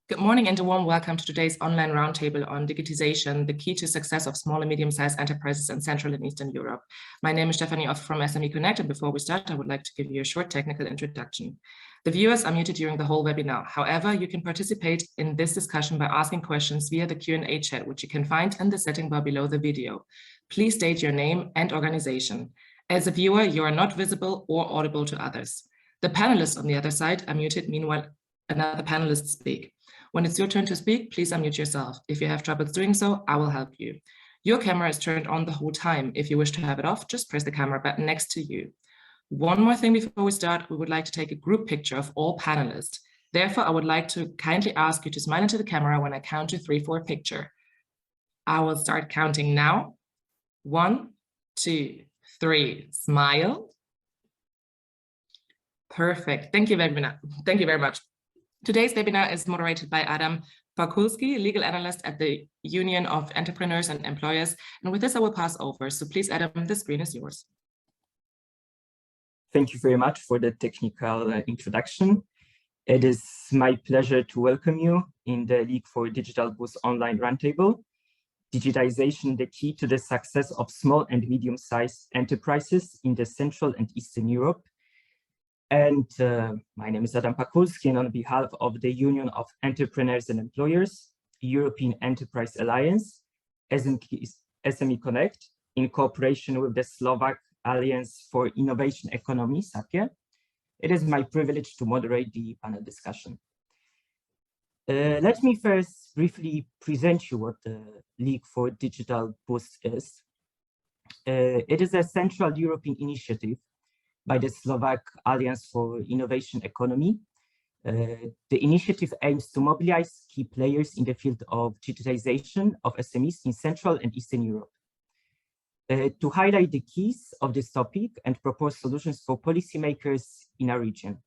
Good morning and a warm welcome to today's online roundtable on digitization, the key to success of small and medium-sized enterprises in Central and Eastern Europe. My name is Stephanie Oth from SME Connect, and before we start, I would like to give you a short technical introduction. The viewers are muted during the whole webinar. However, you can participate in this discussion by asking questions via the Q&A chat, which you can find in the setting bar below the video. Please state your name and organization. As a viewer, you are not visible or audible to others. The panelists on the other side are muted, meanwhile another panelist speaks. When it's your turn to speak, please unmute yourself. If you have troubles doing so, I will help you. Your camera is turned on the whole time. If you wish to have it off, just press the camera button next to you. One more thing before we start, we would like to take a group picture of all panelists. Therefore, I would like to kindly ask you to smile into the camera when I count to 3 for a picture. I will start counting now. 1, 2, 3, smile. Perfect. Thank you very much. Today's webinar is moderated by Adam Pakulski, legal analyst at the Union of Entrepreneurs and Employers. And with this, I will pass over. So please, Adam, the screen is yours. Thank you very much for the technical introduction. It is my pleasure to welcome you in the League for Digital Boost online roundtable. Digitization, the key to the success of small and medium-sized enterprises in the Central and Eastern Europe. And my name is Adam Pakulski, and on behalf of the Union of Entrepreneurs and Employers, European Enterprise Alliance, SME Connect, in cooperation with the Slovak Alliance for Innovation Economy, SAPIE, it is my privilege to moderate the panel discussion. Let me first briefly present you what the League for Digital Boost is. It is a Central European initiative by the Slovak Alliance for Innovation Economy. The initiative aims to mobilize key players in the field of digitization of SMEs in Central and Eastern Europe. To highlight the keys of this topic and propose solutions for policymakers in our region.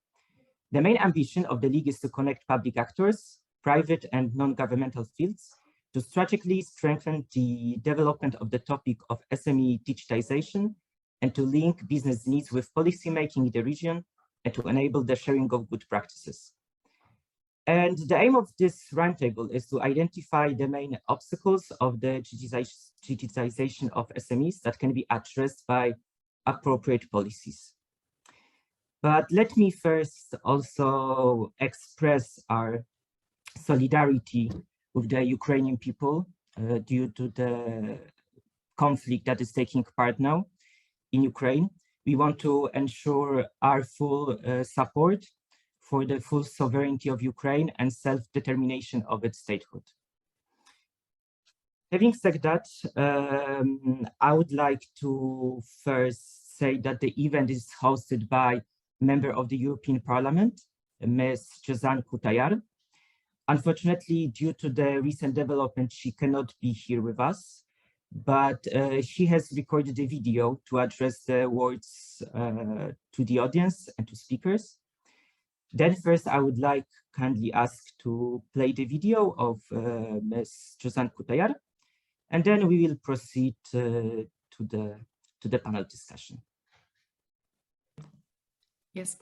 The main ambition of the League is to connect public actors, private and non-governmental fields, to strategically strengthen the development of the topic of SME digitization and to link business needs with policymaking in the region and to enable the sharing of good practices. And the aim of this roundtable is to identify the main obstacles of the digitization of SMEs that can be addressed by appropriate policies. But let me first also express our solidarity with the Ukrainian people due to the conflict that is taking part now in Ukraine. We want to ensure our full support for the full sovereignty of Ukraine and self-determination of its statehood. Having said that, I would like to first say that the event is hosted by member of the European Parliament, Ms. Josianne Cutajar. Unfortunately, due to the recent development, she cannot be here with us, but she has recorded a video to address the words to the audience and to speakers. Then first, I would like kindly ask to play the video of Ms. Josianne Cutajar, and then we will proceed to the panel discussion. Yes.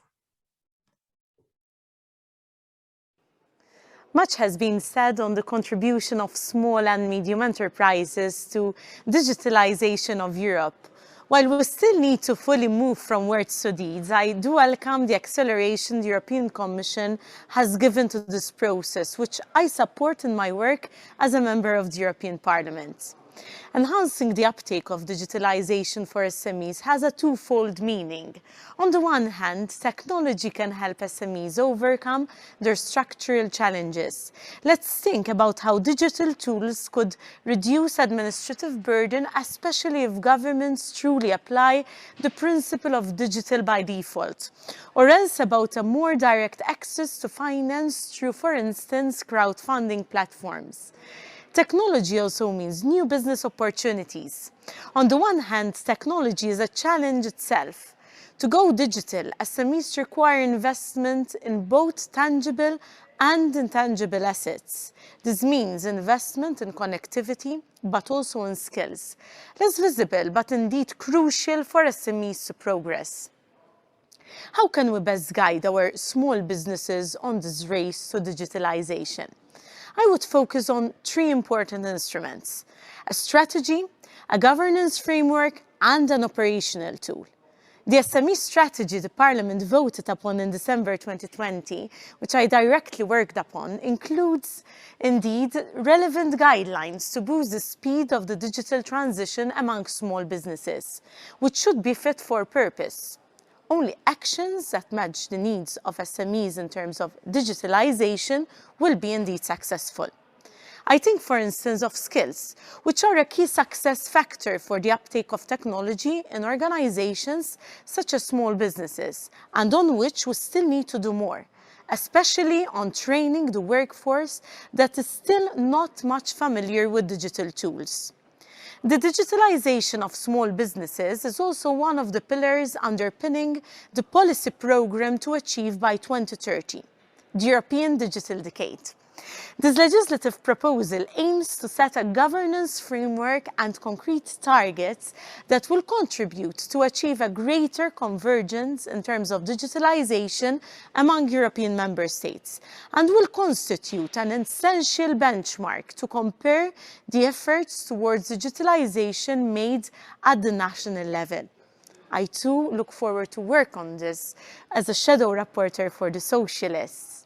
Much has been said on the contribution of small and medium enterprises to digitalization of Europe. While we still need to fully move from words to deeds, I do welcome the acceleration the European Commission has given to this process, which I support in my work as a member of the European Parliament. Enhancing the uptake of digitalization for SMEs has a twofold meaning. On the one hand, technology can help SMEs overcome their structural challenges. Let's think about how digital tools could reduce administrative burden, especially if governments truly apply the principle of digital by default, or else about a more direct access to finance through, for instance, crowdfunding platforms. Technology also means new business opportunities. On the one hand, technology is a challenge itself. To go digital, SMEs require investment in both tangible and intangible assets. This means investment in connectivity, but also in skills. Less visible, but indeed crucial for SMEs to progress. How can we best guide our small businesses on this race to digitalization? I would focus on three important instruments: a strategy, a governance framework, and an operational tool. The SME strategy the Parliament voted upon in December 2020, which I directly worked upon, includes, indeed, relevant guidelines to boost the speed of the digital transition among small businesses, which should be fit for purpose. Only actions that match the needs of SMEs in terms of digitalization will be indeed successful. I think, for instance, of skills, which are a key success factor for the uptake of technology in organizations such as small businesses, and on which we still need to do more, especially on training the workforce that is still not much familiar with digital tools. The digitalization of small businesses is also one of the pillars underpinning the policy program to achieve by 2030, the European Digital Decade. This legislative proposal aims to set a governance framework and concrete targets that will contribute to achieve a greater convergence in terms of digitalization among European member states, and will constitute an essential benchmark to compare the efforts towards digitalization made at the national level. I too look forward to work on this as a shadow rapporteur for the Socialists.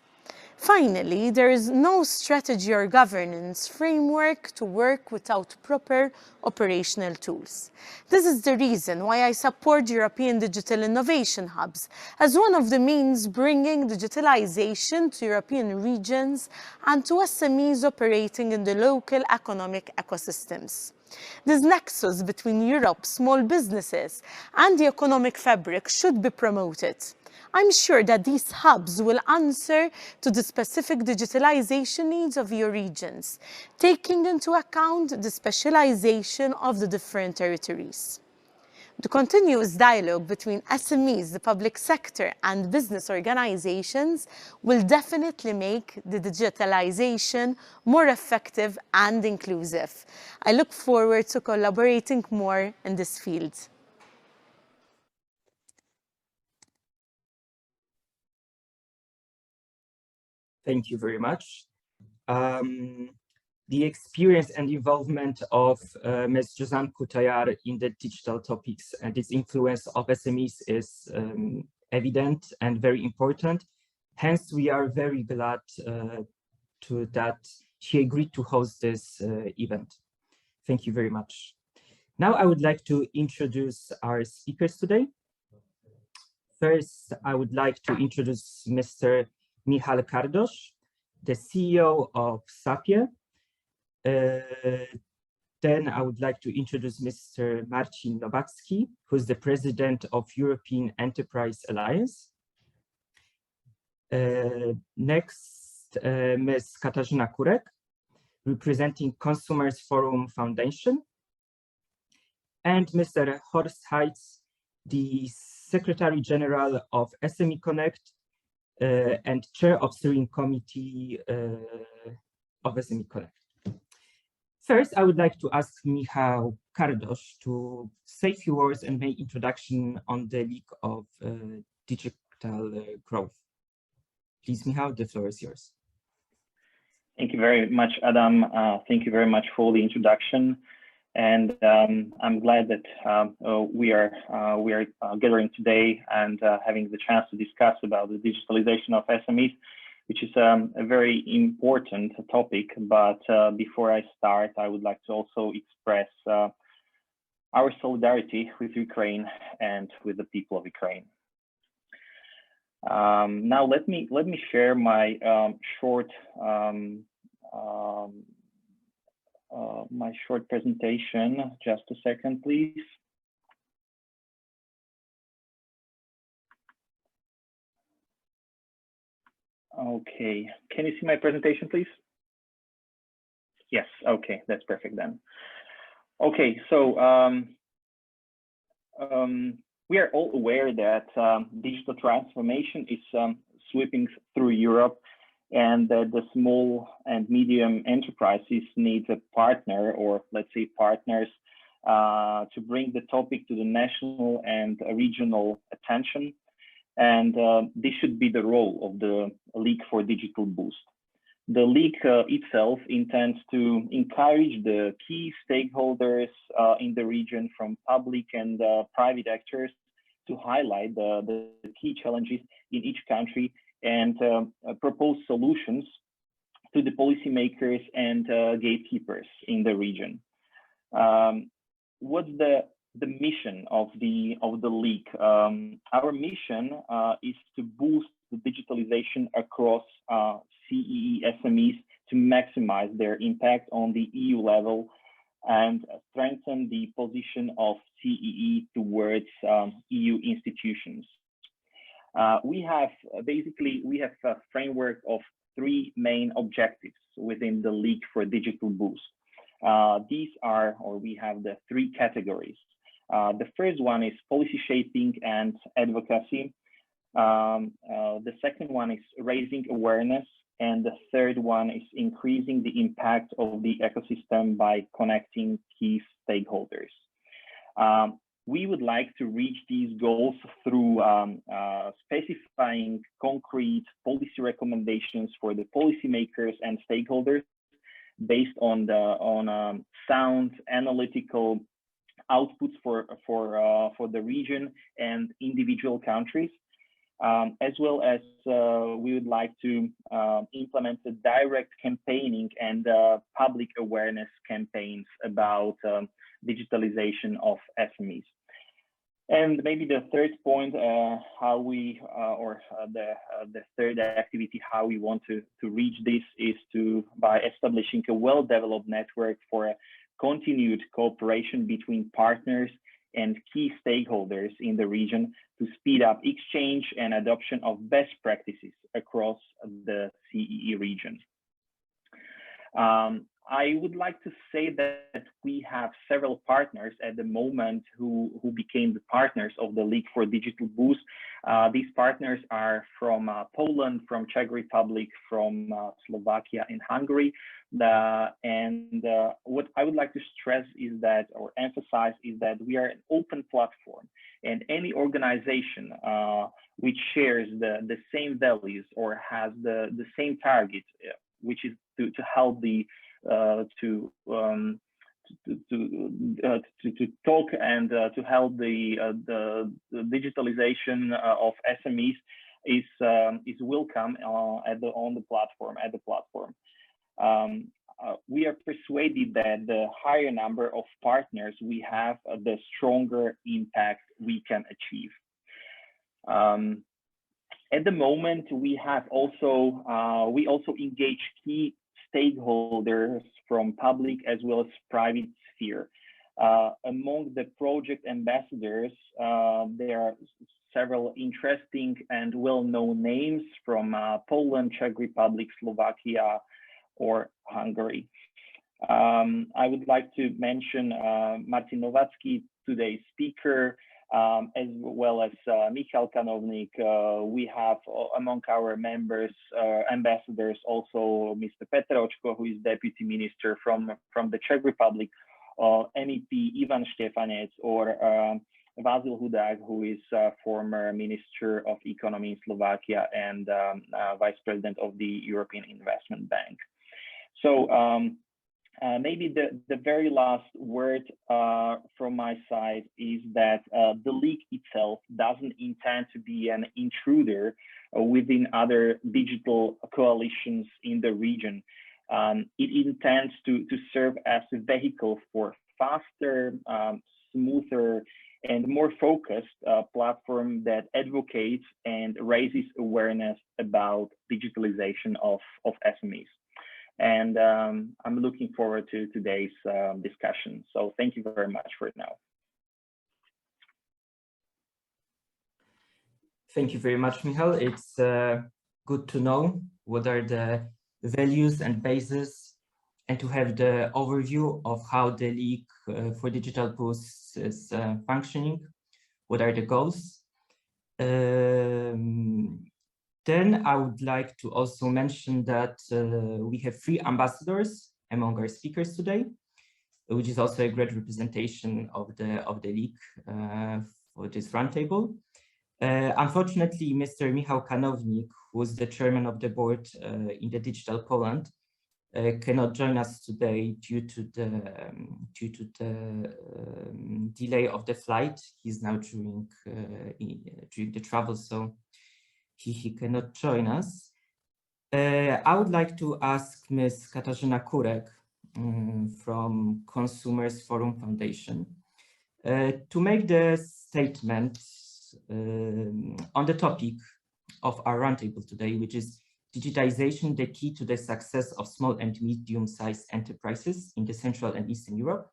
Finally, there is no strategy or governance framework to work without proper operational tools. This is the reason why I support European digital innovation hubs as one of the means bringing digitalization to European regions and to SMEs operating in the local economic ecosystems. This nexus between Europe's small businesses and the economic fabric should be promoted. I'm sure that these hubs will answer to the specific digitalization needs of your regions, taking into account the specialization of the different territories. The continuous dialogue between SMEs, the public sector, and business organizations will definitely make the digitalization more effective and inclusive. I look forward to collaborating more in this field. Thank you very much. The experience and involvement of Ms. Josianne Cutajar in the digital topics and its influence of SMEs is evident and very important. Hence, we are very glad that she agreed to host this event. Thank you very much. Now, I would like to introduce our speakers today. First, I would like to introduce Mr. Michał Kardosz, the CEO of SAPIE. Then I would like to introduce Mr. Marcin Nowacki, who is the president of European Enterprise Alliance. Next, Ms. Katarzyna Kurek, representing Consumers Forum Foundation. And Mr. Horst Heitz, the Secretary General of SME Connect and Chair of Steering Committee of SME Connect. First, I would like to ask Michał Kardosz to say a few words and make introduction on the League of Digital Growth. Please, Michał, the floor is yours. Thank you very much, Adam. Thank you very much for the introduction. And I'm glad that we are gathering today and having the chance to discuss about the digitalization of SMEs, which is a very important topic. But before I start, I would like to also express our solidarity with Ukraine and with the people of Ukraine. Now, let me share my short presentation. Just a second, please. Okay, can you see my presentation, please? Yes, okay, that's perfect then. Okay, so we are all aware that digital transformation is sweeping through Europe, and that the small and medium enterprises need a partner, or let's say partners, to bring the topic to the national and regional attention. And this should be the role of the League for Digital Boost. The league itself intends to encourage the key stakeholders in the region, from public and private actors, to highlight the key challenges in each country and propose solutions to the policymakers and gatekeepers in the region. What's the mission of the league? Our mission is to boost the digitalization across CEE SMEs to maximize their impact on the EU level and strengthen the position of CEE towards EU institutions. We have a framework of 3 main objectives within the League for Digital Boost. These are, or we have the 3 categories. The first one is policy shaping and advocacy. The second one is raising awareness. And the third one is increasing the impact of the ecosystem by connecting key stakeholders. We would like to reach these goals through specifying concrete policy recommendations for the policymakers and stakeholders based on sound analytical outputs for the region and individual countries. As well as we would like to implement the direct campaigning and public awareness campaigns about digitalization of SMEs. And maybe the third point, how we, the third activity, how we want to reach this is by establishing a well-developed network for a continued cooperation between partners and key stakeholders in the region to speed up exchange and adoption of best practices across the CEE region. I would like to say that we have several partners at the moment who became the partners of the League for Digital Boost. These partners are from Poland, from Czech Republic, from Slovakia and Hungary. What I would like to stress is that, or emphasize, is that we are an open platform, and any organization which shares the same values or has the same target, which is to help the to talk and to help the digitalization of SMEs is welcome on the platform. We are persuaded that the higher number of partners we have, the stronger impact we can achieve. At the moment, we also engage key stakeholders from public as well as private sphere. Among the project ambassadors, there are several interesting and well-known names from Poland, Czech Republic, Slovakia, or Hungary. I would like to mention Martin Nowatzki, today's speaker, as well as Michal Kanovnik. We have among our members, ambassadors, also Mr. Petr Očko, who is Deputy Minister from the Czech Republic, MEP Ivan Štefanec, or Vasil Hudák, who is former Minister of Economy in Slovakia and Vice President of the European Investment Bank. So maybe the very last word from my side is that the League itself doesn't intend to be an intruder within other digital coalitions in the region. It intends to serve as a vehicle for faster, smoother, and more focused platform that advocates and raises awareness about digitalization of SMEs. And I'm looking forward to today's discussion. So thank you very much for now. Thank you very much, Michal. It's good to know what are the values and bases, and to have the overview of how the League for Digital Boost is functioning, what are the goals. Then I would like to also mention that we have 3 ambassadors among our speakers today, which is also a great representation of the League for this roundtable. Unfortunately, Mr. Michał Kanownik, who is the chairman of the board in the Digital Poland, cannot join us today due to the delay of the flight. He's now during the travel, so he cannot join us. I would like to ask Ms. Katarzyna Kurek from Consumers Forum Foundation to make the statement on the topic of our roundtable today, which is digitization, the key to the success of small and medium-sized enterprises in the Central and Eastern Europe.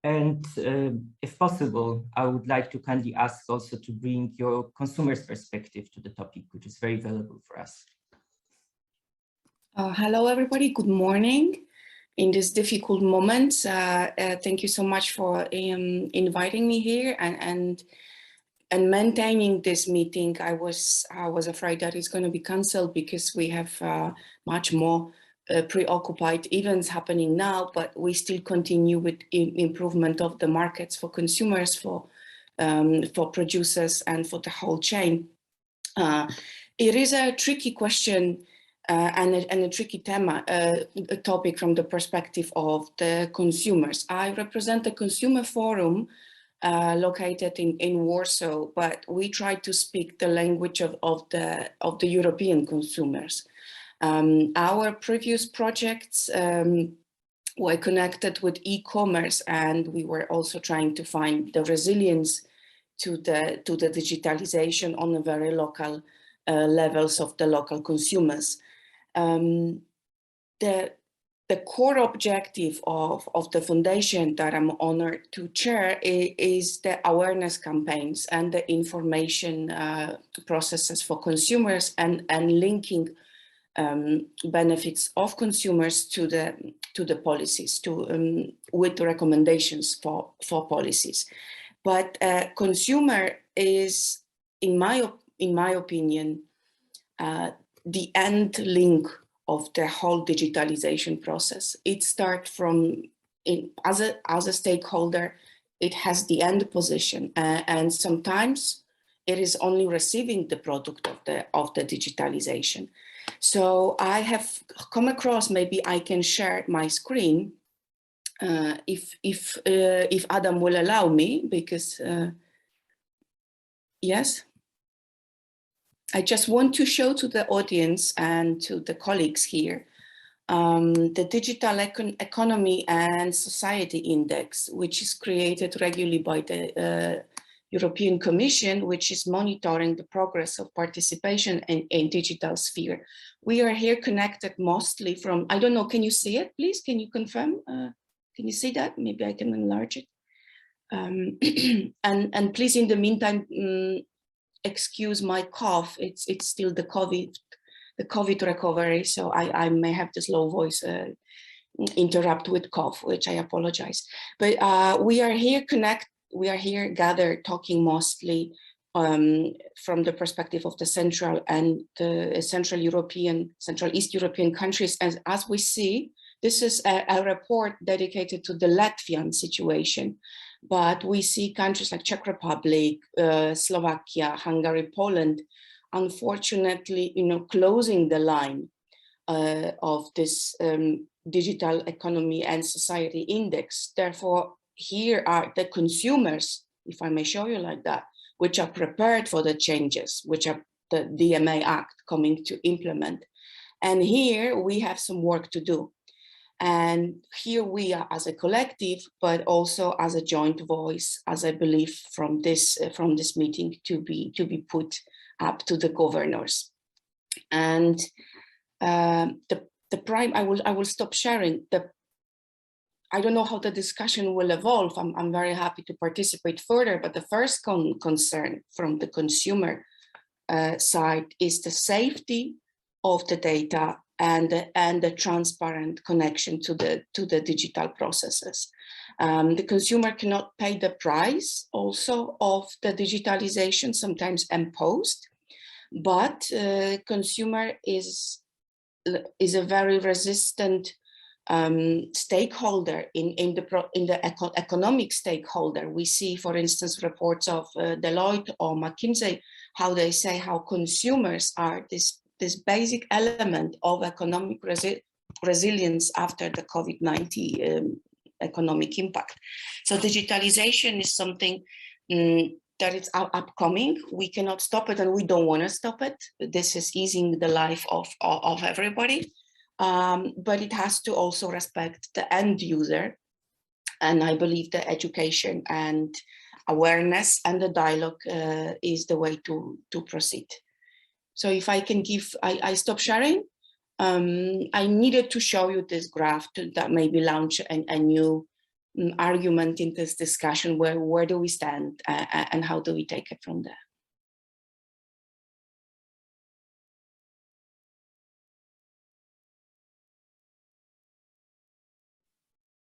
And if possible, I would like to kindly ask also to bring your consumer's perspective to the topic, which is very valuable for us. Hello, everybody. Good morning. In this difficult moment, thank you so much for inviting me here and maintaining this meeting. I was afraid that it's going to be cancelled because we have much more preoccupied events happening now, but we still continue with improvement of the markets for consumers, for producers, and for the whole chain. It is a tricky question and a tricky topic from the perspective of the consumers. I represent the Consumer Forum located in Warsaw, but we try to speak the language of the European consumers. Our previous projects were connected with e-commerce, and we were also trying to find the resilience to the digitalization on the very local levels of the local consumers. The core objective of the foundation that I'm honored to chair is the awareness campaigns and the information processes for consumers and linking benefits of consumers to the policies, with the recommendations for policies. But consumer is, in my opinion, the end link of the whole digitalization process. It starts from, as a stakeholder, it has the end position, and sometimes it is only receiving the product of the digitalization. So I have come across, maybe I can share my screen if Adam will allow me, because yes. I just want to show to the audience and to the colleagues here the Digital Economy and Society Index, which is created regularly by the European Commission, which is monitoring the progress of participation in digital sphere. We are here connected mostly from, I don't know, can you see it, please? Can you confirm? Can you see that? Maybe I can enlarge it. And please, in the meantime, excuse my cough. It's still the COVID recovery, so I may have this low voice interrupt with cough, which I apologize. But we are here gathered, talking mostly from the perspective of the Central and the Central East European countries. As we see, this is a report dedicated to the Latvian situation. But we see countries like Czech Republic, Slovakia, Hungary, Poland, unfortunately, closing the line of this Digital Economy and Society Index. Therefore, here are the consumers, if I may show you like that, which are prepared for the changes, which are the DMA Act coming to implement. And here we have some work to do. And here we are as a collective, but also as a joint voice, as I believe from this meeting to be put up to the governors. And I will stop sharing. I don't know how the discussion will evolve. I'm very happy to participate further, but the first concern from the consumer side is the safety of the data and the transparent connection to the digital processes. The consumer cannot pay the price also of the digitalization, sometimes imposed, but consumer is a very resistant stakeholder, in the economic stakeholder. We see, for instance, reports of Deloitte or McKinsey, how they say how consumers are this basic element of economic resilience after the COVID-19 economic impact. So digitalization is something that is upcoming. We cannot stop it, and we don't want to stop it. This is easing the life of everybody. But it has to also respect the end user. And I believe the education and awareness and the dialogue is the way to proceed. So if I can give, I stop sharing. I needed to show you this graph that maybe launch a new argument in this discussion. Where do we stand and how do we take it from there?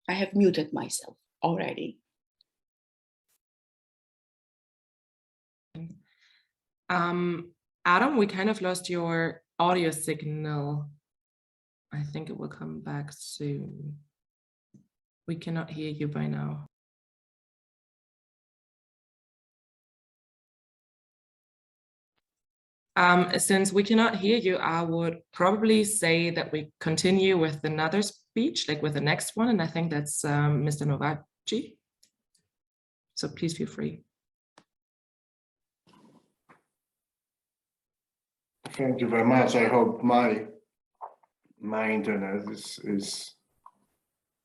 I have muted myself already. Adam, we kind of lost your audio signal. I think it will come back soon. We cannot hear you by now. Since we cannot hear you, I would probably say that we continue with another speech, like with the next one, and I think that's Mr. Novaci. So please feel free. Thank you very much. I hope my internet is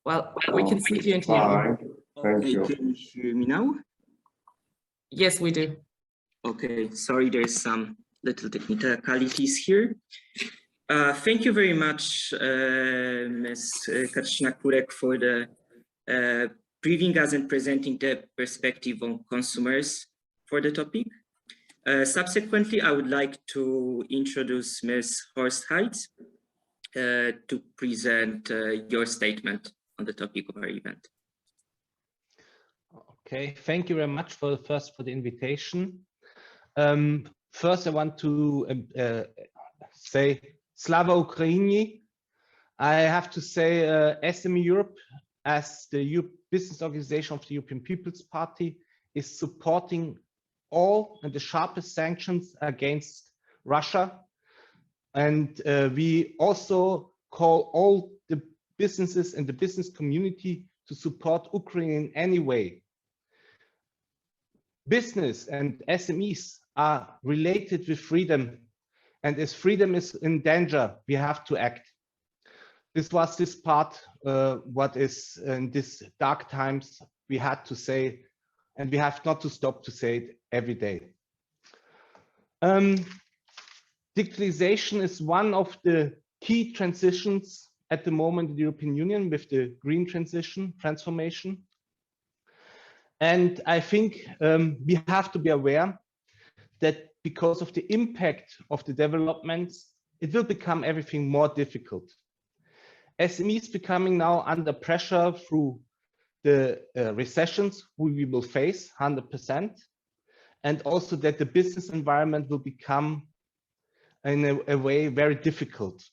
well. We can see you and hear you. Thank you. Can you hear me now? Yes, we do. Okay, sorry, there's some little technicalities here. Thank you very much, Ms. Cutajar, for the briefing us and presenting the perspective on consumers for the topic. Subsequently, I would like to introduce Ms. Horst Heitz to present your statement on the topic of our event. Okay, thank you very much for the invitation. First, I want to say Slava Ukraini. I have to say SME Europe, as the business organization of the European People's Party, is supporting all and the sharpest sanctions against Russia. And we also call all the businesses and the business community to support Ukraine in any way. Business and SMEs are related with freedom, and as freedom is in danger, we have to act. This was this part, what is in these dark times we had to say, and we have not to stop to say it every day. Digitalization is one of the key transitions at the moment in the European Union with the green transformation. And I think we have to be aware that because of the impact of the developments, it will become everything more difficult. SMEs becoming now under pressure through the recessions we will face 100%, and also that the business environment will become in a way very difficult.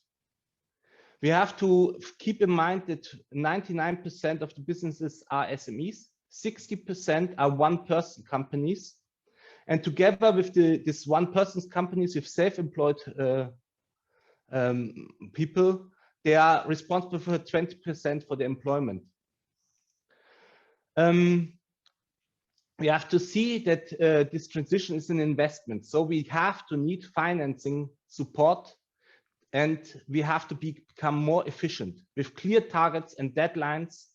We have to keep in mind that 99% of the businesses are SMEs, 60% are one-person companies, and together with this one-person companies with self-employed people, they are responsible for 20% for the employment. We have to see that this transition is an investment, so we have to need financing support, and we have to become more efficient with clear targets and deadlines,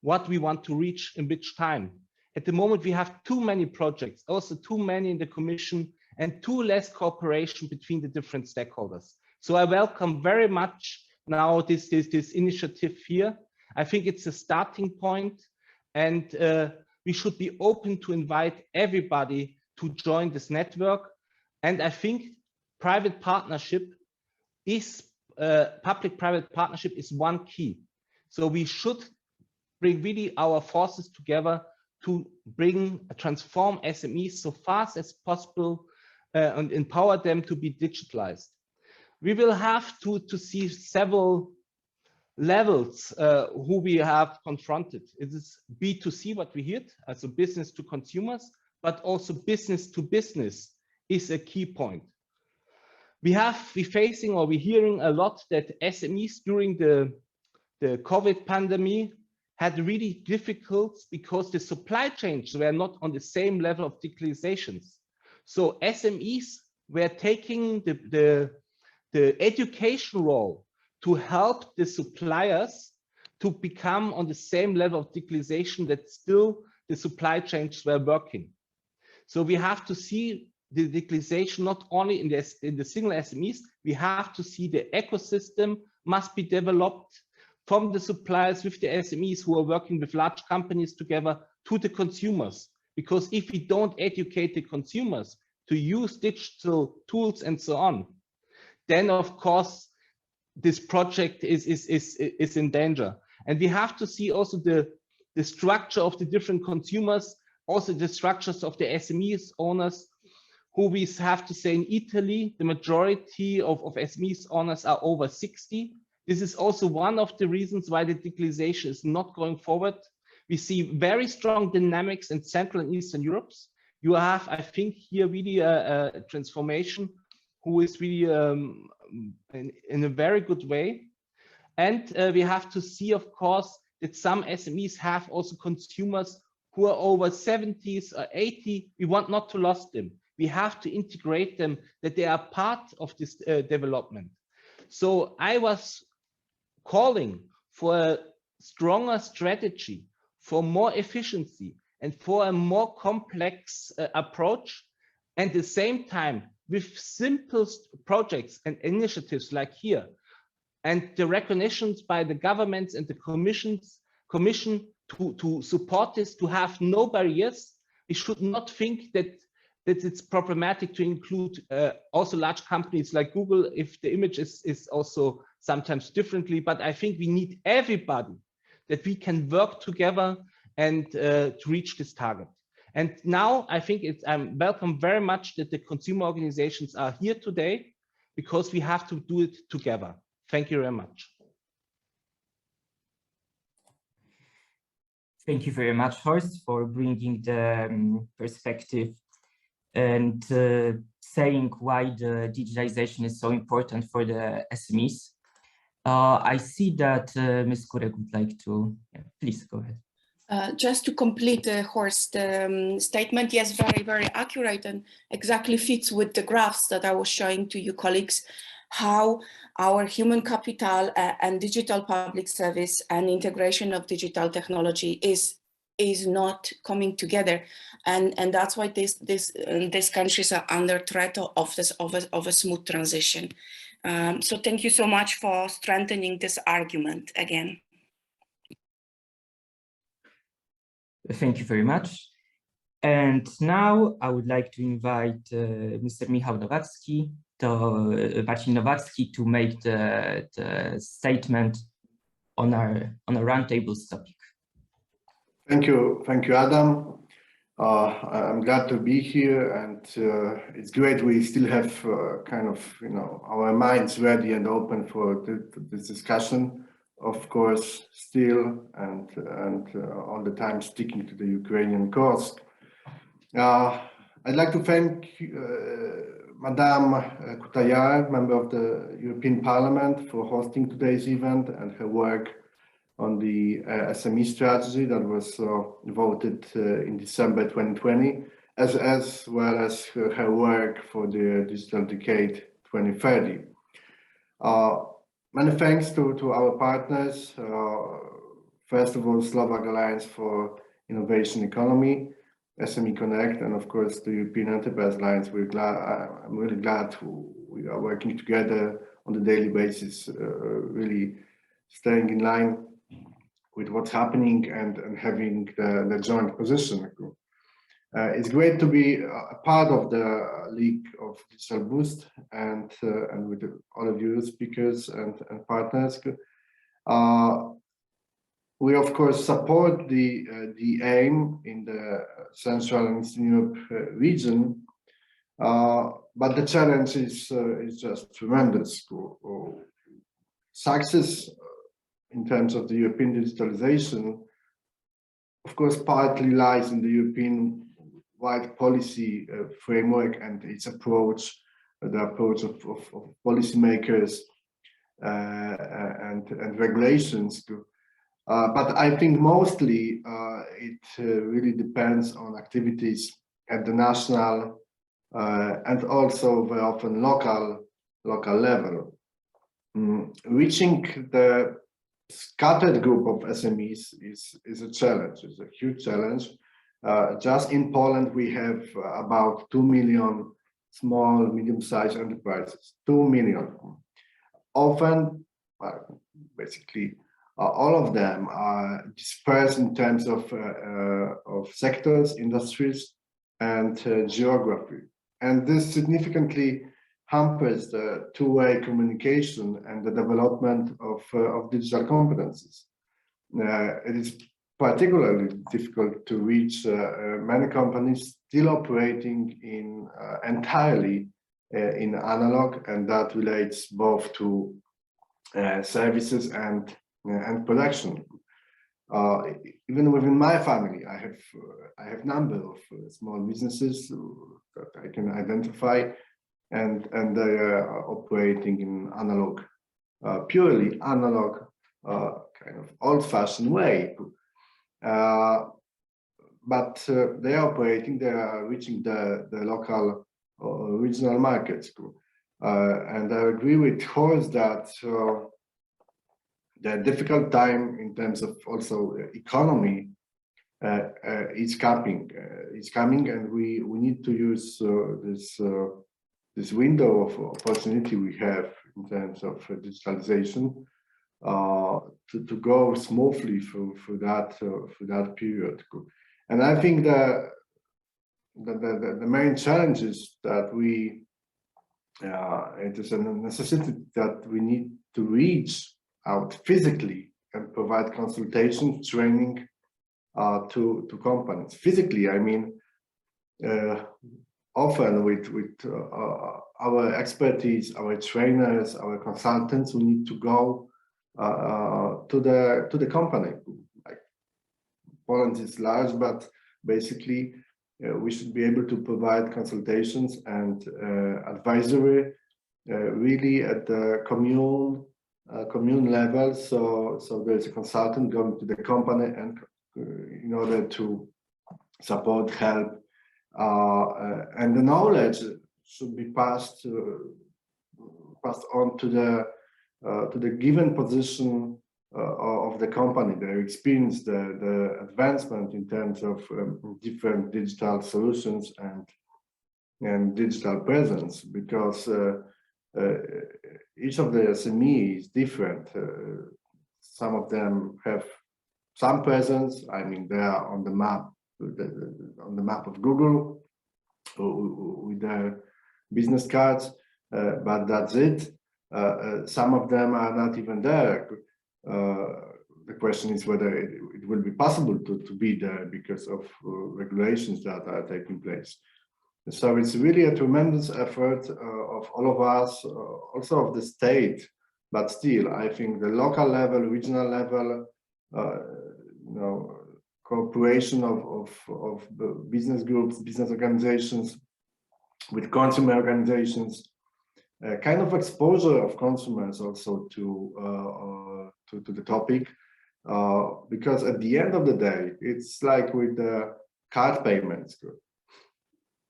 what we want to reach in which time. At the moment, we have too many projects, also too many in the Commission, and too less cooperation between the different stakeholders. So I welcome very much now this initiative here. I think it's a starting point, and we should be open to invite everybody to join this network. And I think private partnership is, public-private partnership is one key. So we should bring really our forces together to transform SMEs so fast as possible and empower them to be digitalized. We will have to see several levels who we have confronted. It is B2C, what we heard, also business to consumers, but also business to business is a key point. We're hearing a lot that SMEs during the COVID pandemic had really difficult because the supply chains were not on the same level of digitalization. So SMEs were taking the education role to help the suppliers to become on the same level of digitalization that still the supply chains were working. So we have to see the digitalization not only in the single SMEs, we have to see the ecosystem must be developed from the suppliers with the SMEs who are working with large companies together to the consumers. Because if we don't educate the consumers to use digital tools and so on, then of course this project is in danger. And we have to see also the structure of the different consumers, also the structures of the SMEs owners, who we have to say in Italy, the majority of SMEs owners are over 60. This is also one of the reasons why the digitalization is not going forward. We see very strong dynamics in Central and Eastern Europe. You have, I think, here really a transformation who is really in a very good way. And we have to see, of course, that some SMEs have also consumers who are over 70s or 80. We want not to lose them. We have to integrate them, that they are part of this development. So I was calling for a stronger strategy, for more efficiency, and for a more complex approach. And at the same time, with simple projects and initiatives like here, and the recognitions by the governments and the commission to support this, to have no barriers. We should not think that it's problematic to include also large companies like Google if the image is also sometimes differently, but I think we need everybody that we can work together and to reach this target. And now I think I welcome very much that the consumer organizations are here today, because we have to do it together. Thank you very much. Thank you very much, Horst, for bringing the perspective and saying why the digitalization is so important for the SMEs. I see that Ms. Kurek would like to, please go ahead. Just to complete Horst's statement, yes, very, very accurate and exactly fits with the graphs that I was showing to you colleagues, how our human capital and digital public service and integration of digital technology is not coming together, and that's why these countries are under threat of a smooth transition. So thank you so much for strengthening this argument again. Thank you very much. And now I would like to invite Mr. Michał Nowacki, Marcin Nowacki, to make the statement on our roundtable topic. Thank you, Adam. I'm glad to be here, and it's great we still have kind of, our minds ready and open for this discussion. Of course, still and all the time sticking to the Ukrainian cause. I'd like to thank Madame Cutajar, member of the European Parliament, for hosting today's event and her work on the SME strategy that was voted in December 2020, as well as her work for the Digital Decade 2030. Many thanks to our partners. First of all, Slovak Alliance for Innovation Economy, SME Connect, and of course the European Enterprise Alliance. I'm really glad we are working together on a daily basis, really staying in line with what's happening and having the joint position. It's great to be a part of the League of Digital Boost and with all of you speakers and partners. We of course support the aim in the Central and Eastern Europe region, but the challenge is just tremendous. Success in terms of the European digitalization, of course, partly lies in the European-wide policy framework and its approach, the approach of policymakers and regulations. But I think mostly it really depends on activities at the national and also very often local level. Reaching the scattered group of SMEs is a challenge, is a huge challenge. Just in Poland, we have about 2 million small, medium-sized enterprises, 2 million. Often, basically, all of them are dispersed in terms of sectors, industries, and geography. And this significantly hampers the two-way communication and the development of digital competencies. It is particularly difficult to reach many companies still operating in entirely in analog, and that relates both to services and production. Even within my family, I have number of small businesses that I can identify, and they are operating in analog, purely analog, kind of old-fashioned way. But they are operating, they are reaching the local or regional markets. And I agree with Horst that the difficult time in terms of also economy is coming, and we need to use this window of opportunity we have in terms of digitalization to go smoothly for that period. And I think the main challenge is that it is a necessity that we need to reach out physically and provide consultation, training to companies. Physically, I mean, often with our expertise, our trainers, our consultants, we need to go to the company. Like Poland is large, but basically we should be able to provide consultations and advisory really at the commune level. So there's a consultant going to the company and in order to support, help, and the knowledge should be passed on to the given position of the company, their experience, the advancement in terms of different digital solutions and digital presence, because each of the SME is different. Some of them have some presence. I mean, they are on the map of Google with their business cards, but that's it. Some of them are not even there. The question is whether it will be possible to be there because of regulations that are taking place. So it's really a tremendous effort of all of us, also of the state, but still, I think the local level, regional level, cooperation of business groups, business organizations with consumer organizations, kind of exposure of consumers also to the topic, because at the end of the day, it's like with the card payments.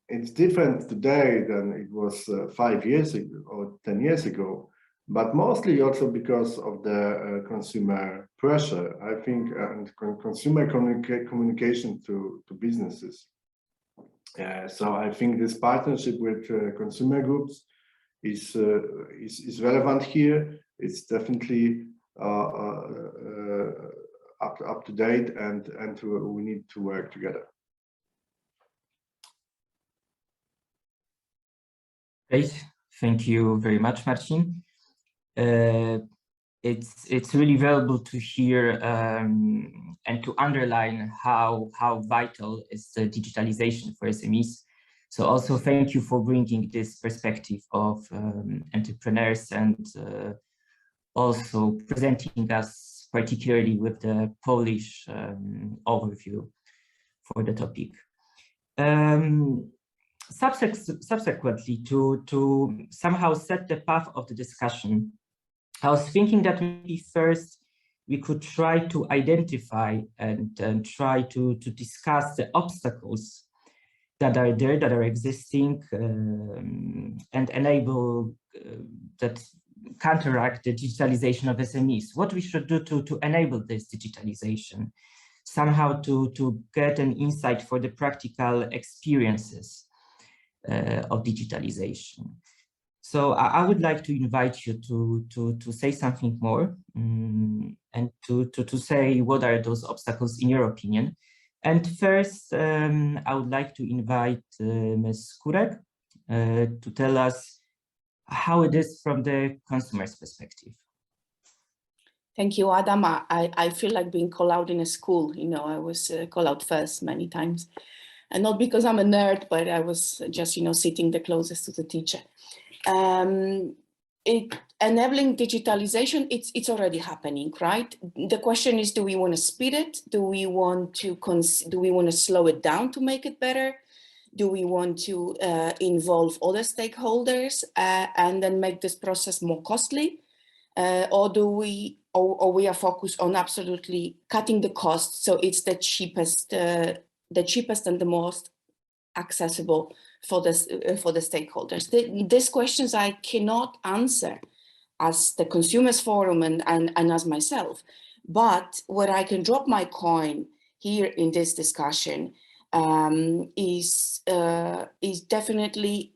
It's different today than it was 5 years ago or 10 years ago, but mostly also because of the consumer pressure, I think, and consumer communication to businesses. So I think this partnership with consumer groups is relevant here. It's definitely up to date, and we need to work together. Great, thank you very much, Marcin. It's really valuable to hear and to underline how vital is the digitalization for SMEs. So also thank you for bringing this perspective of entrepreneurs and also presenting us particularly with the Polish overview for the topic. Subsequently, to somehow set the path of the discussion, I was thinking that maybe first we could try to identify and try to discuss the obstacles that are there, that are existing, and enable that counteract the digitalization of SMEs. What we should do to enable this digitalization, somehow to get an insight for the practical experiences of digitalization. So I would like to invite you to say something more, and to say what are those obstacles in your opinion. And first, I would like to invite Ms. Kurek to tell us how it is from the consumer's perspective. Thank you, Adam. I feel like being called out in a school. You know, I was called out first many times. And not because I'm a nerd, but I was just, you know, sitting the closest to the teacher. Enabling digitalization, it's already happening, right? The question is, do we want to speed it? Do we want to slow it down to make it better? Do we want to involve other stakeholders and then make this process more costly? Or we are focused on absolutely cutting the cost, so it's the cheapest and the most accessible for the stakeholders. These questions I cannot answer as the Consumers Forum and as myself, but where I can drop my coin here in this discussion is definitely,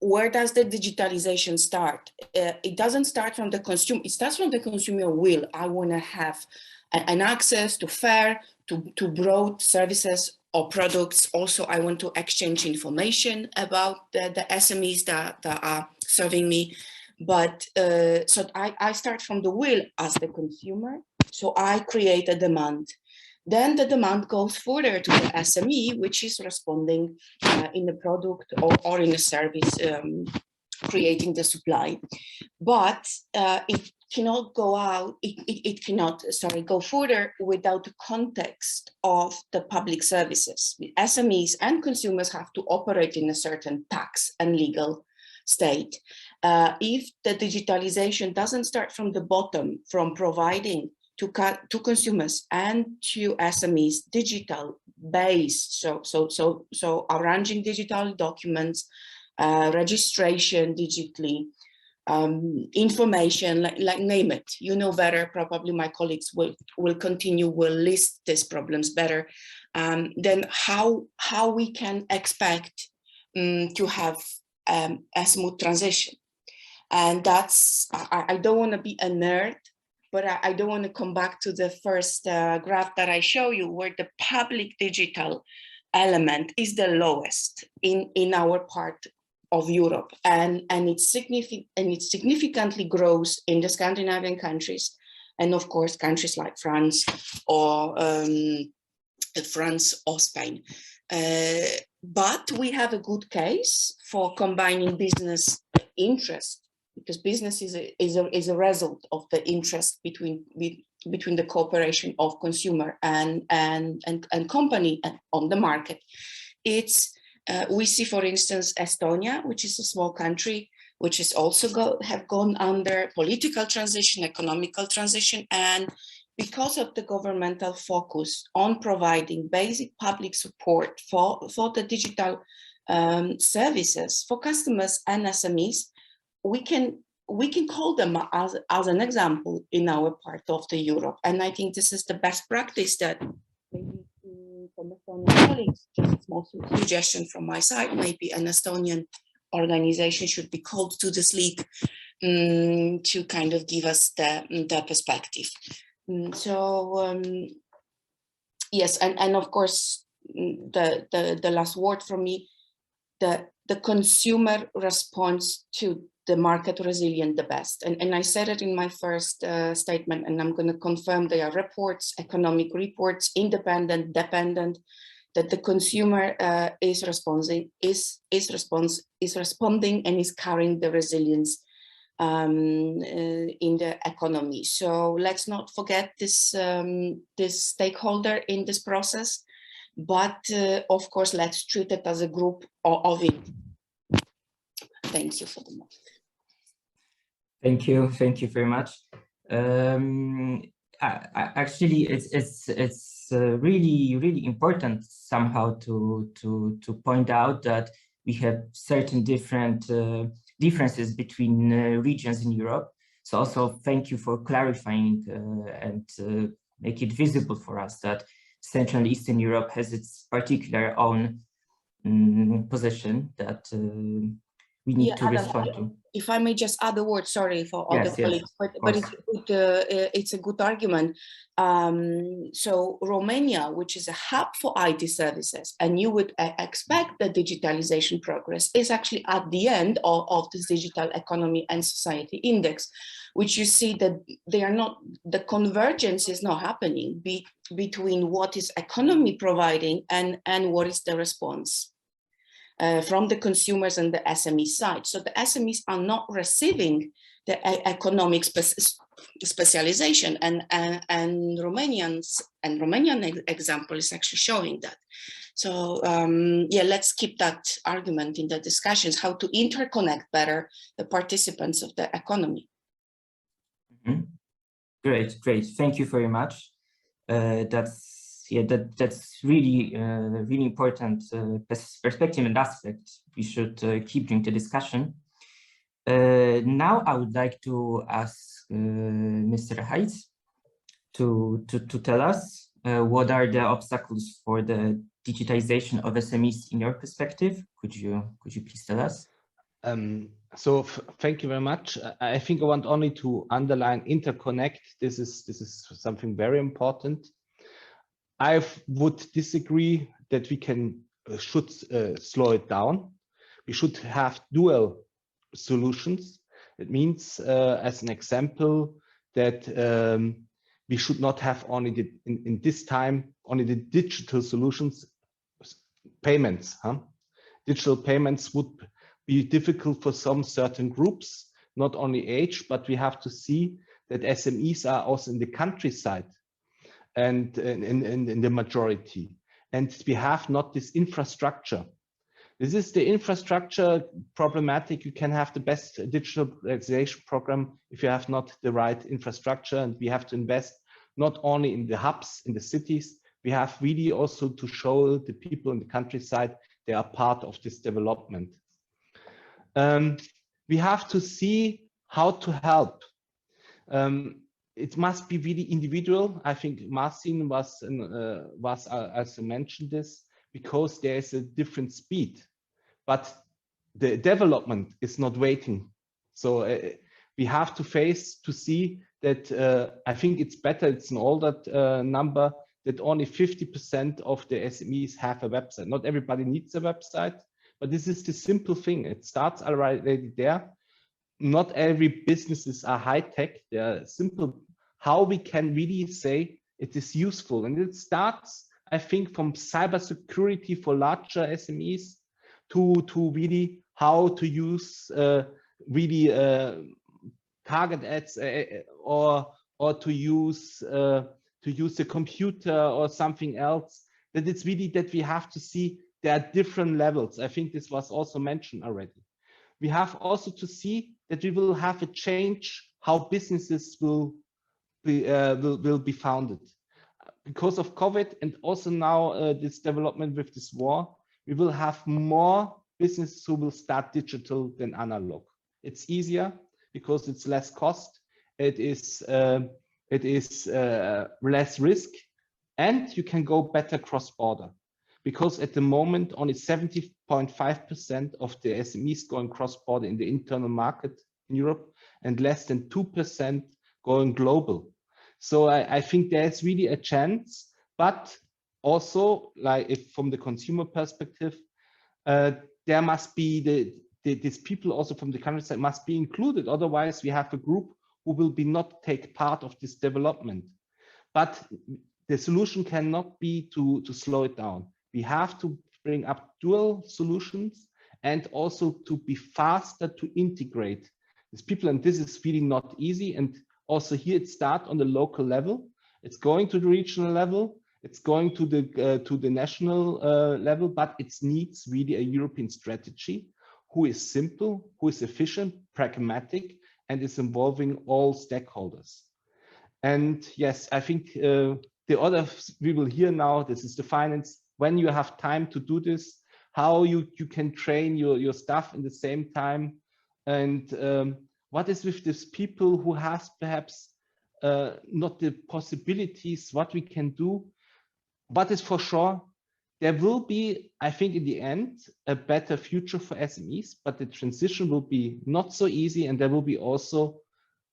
where does the digitalization start? It doesn't start from the consumer, it starts from the consumer will. I want to have an access to fair, to broad services or products. Also, I want to exchange information about the SMEs that are serving me. But so I start from the will as the consumer. So I create a demand. Then the demand goes further to the SME, which is responding in the product or in a service, creating the supply. But it cannot go out, it cannot go further without the context of the public services. SMEs and consumers have to operate in a certain tax and legal state. If the digitalization doesn't start from the bottom, from providing to consumers and to SMEs digital base, so arranging digital documents, registration digitally, information, like name it, you know better, probably my colleagues will list these problems better, then how we can expect to have a smooth transition. And that's, I don't want to be a nerd, but I don't want to come back to the first graph that I show you, where the public digital element is the lowest in our part of Europe, and it significantly grows in the Scandinavian countries, and of course countries like France or Spain. But we have a good case for combining business interest, because business is a result of the interest between the cooperation of consumer and company on the market. It's we see, for instance, Estonia, which is a small country, which is also have gone under political transition, economical transition, and because of the governmental focus on providing basic public support for the digital services for customers and SMEs, we can call them as an example in our part of the Europe. And I think this is the best practice that maybe from Estonian colleagues, just a small suggestion from my side, maybe an Estonian organization should be called to this league to kind of give us the perspective. So yes, and of course, the last word from me, the consumer responds to the market resilient the best. And I said it in my first statement, and I'm going to confirm there are reports, economic reports, independent, dependent, that the consumer is responding and is carrying the resilience in the economy. So let's not forget this, this stakeholder in this process, but of course, let's treat it as a group of it. Thank you for the moment. Thank you very much. Actually, it's really important somehow to point out that we have certain different differences between regions in Europe. So also thank you for clarifying and make it visible for us that Central and Eastern Europe has its particular own position that we need to respond to. If I may just add a word, sorry for all the colleagues, but it's a good argument. So Romania, which is a hub for IT services, and you would expect the digitalization progress is actually at the end of this digital economy and society index, which you see that they are not, the convergence is not happening between what is economy providing and what is the response. From the consumers and the SME side. So the SMEs are not receiving the economic specialization, and Romanian example is actually showing that. So yeah, let's keep that argument in the discussions, how to interconnect better the participants of the economy. Mm-hmm. Great. Thank you very much. That's really really important perspective and aspect we should keep during the discussion. Now I would like to ask Mr. Heitz to tell us what are the obstacles for the digitization of SMEs in your perspective. Could you please tell us? So thank you very much. I think I want only to underline interconnect. This is something very important. I would disagree that we should slow it down. We should have dual solutions. It means, as an example, that we should not have only in this time only the digital solutions, payments. Digital payments would be difficult for some certain groups, not only age, but we have to see that SMEs are also in the countryside and in the majority, and we have not this infrastructure. This is the infrastructure problematic. You can have the best digitalization program if you have not the right infrastructure, and we have to invest not only in the hubs in the cities. We have really also to show the people in the countryside they are part of this development. We have to see how to help. It must be really individual. I think Marcin was also mentioned this, because there is a different speed, but the development is not waiting. So we have to see that I think it's better, it's an older number, that only 50% of the SMEs have a website. Not everybody needs a website, but this is the simple thing. It starts already there. Not every businesses are high tech. They are simple. How we can really say it is useful, and it starts, I think, from cybersecurity for larger SMEs to really how to use target ads or to use the computer or something else. That it's really that we have to see there are different levels. I think this was also mentioned already. We have also to see that we will have a change how businesses will be founded. Because of COVID and also now this development with this war, we will have more businesses who will start digital than analog. It's easier because it's less cost. It is less risk, and you can go better cross-border. Because at the moment, only 70.5% of the SMEs going cross-border in the internal market in Europe, and less than 2% going global. So I think there's really a chance, but also, like if from the consumer perspective, there must be these people also from the countryside must be included. Otherwise, we have a group who will not take part of this development. But the solution cannot be to slow it down. We have to bring up dual solutions and also to be faster to integrate These people, and this is really not easy. And also here it starts on the local level. It's going to the regional level. It's going to the national level, but it needs really a European strategy who is simple, who is efficient, pragmatic, and is involving all stakeholders. And yes, I think the others we will hear now, this is the finance, when you have time to do this, how you can train your staff in the same time, and what is with these people who has perhaps not the possibilities, what we can do. What is for sure, there will be, I think in the end, a better future for SMEs, but the transition will be not so easy, and there will be also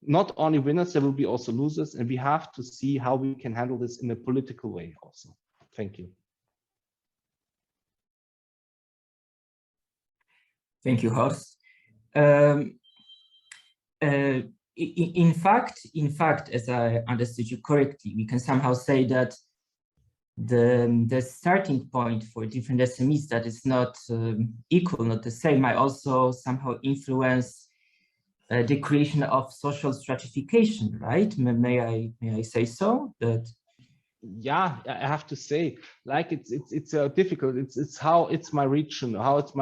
not only winners, there will be also losers, and we have to see how we can handle this in a political way also. Thank you. Thank you, Horst. In fact, as I understood you correctly, we can somehow say that the starting point for different SMEs that is not equal, not the same, might also somehow influence the creation of social stratification, right? May I say so? That yeah, I have to say, like it's difficult. It's how it's my region, how it's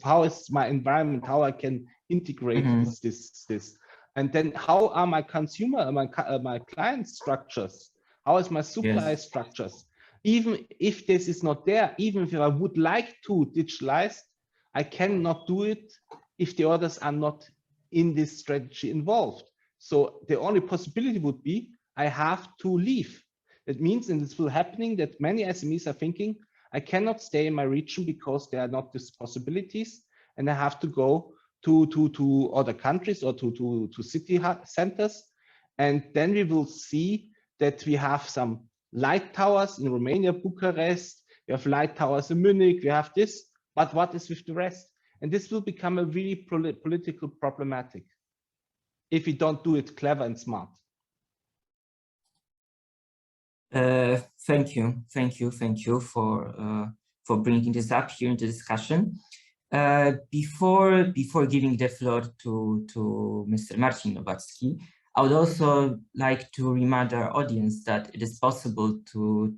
how is my environment, how I can integrate this, and then how are my consumer, my client structures, how is my supply structures. Even if this is not there, even if I would like to digitalize, I cannot do it if the others are not in this strategy involved. So the only possibility would be I have to leave. That means, and it's still happening, that many SMEs are thinking, I cannot stay in my region because there are not these possibilities, and I have to go to other countries or to city centers. And then we will see that we have some light towers in Romania, Bucharest, we have light towers in Munich, we have this, but what is with the rest? And this will become a really political problematic if we don't do it clever and smart. Thank you for bringing this up here in the discussion. Before giving the floor to Mr. Marcin Nowacki, I would also like to remind our audience that it is possible to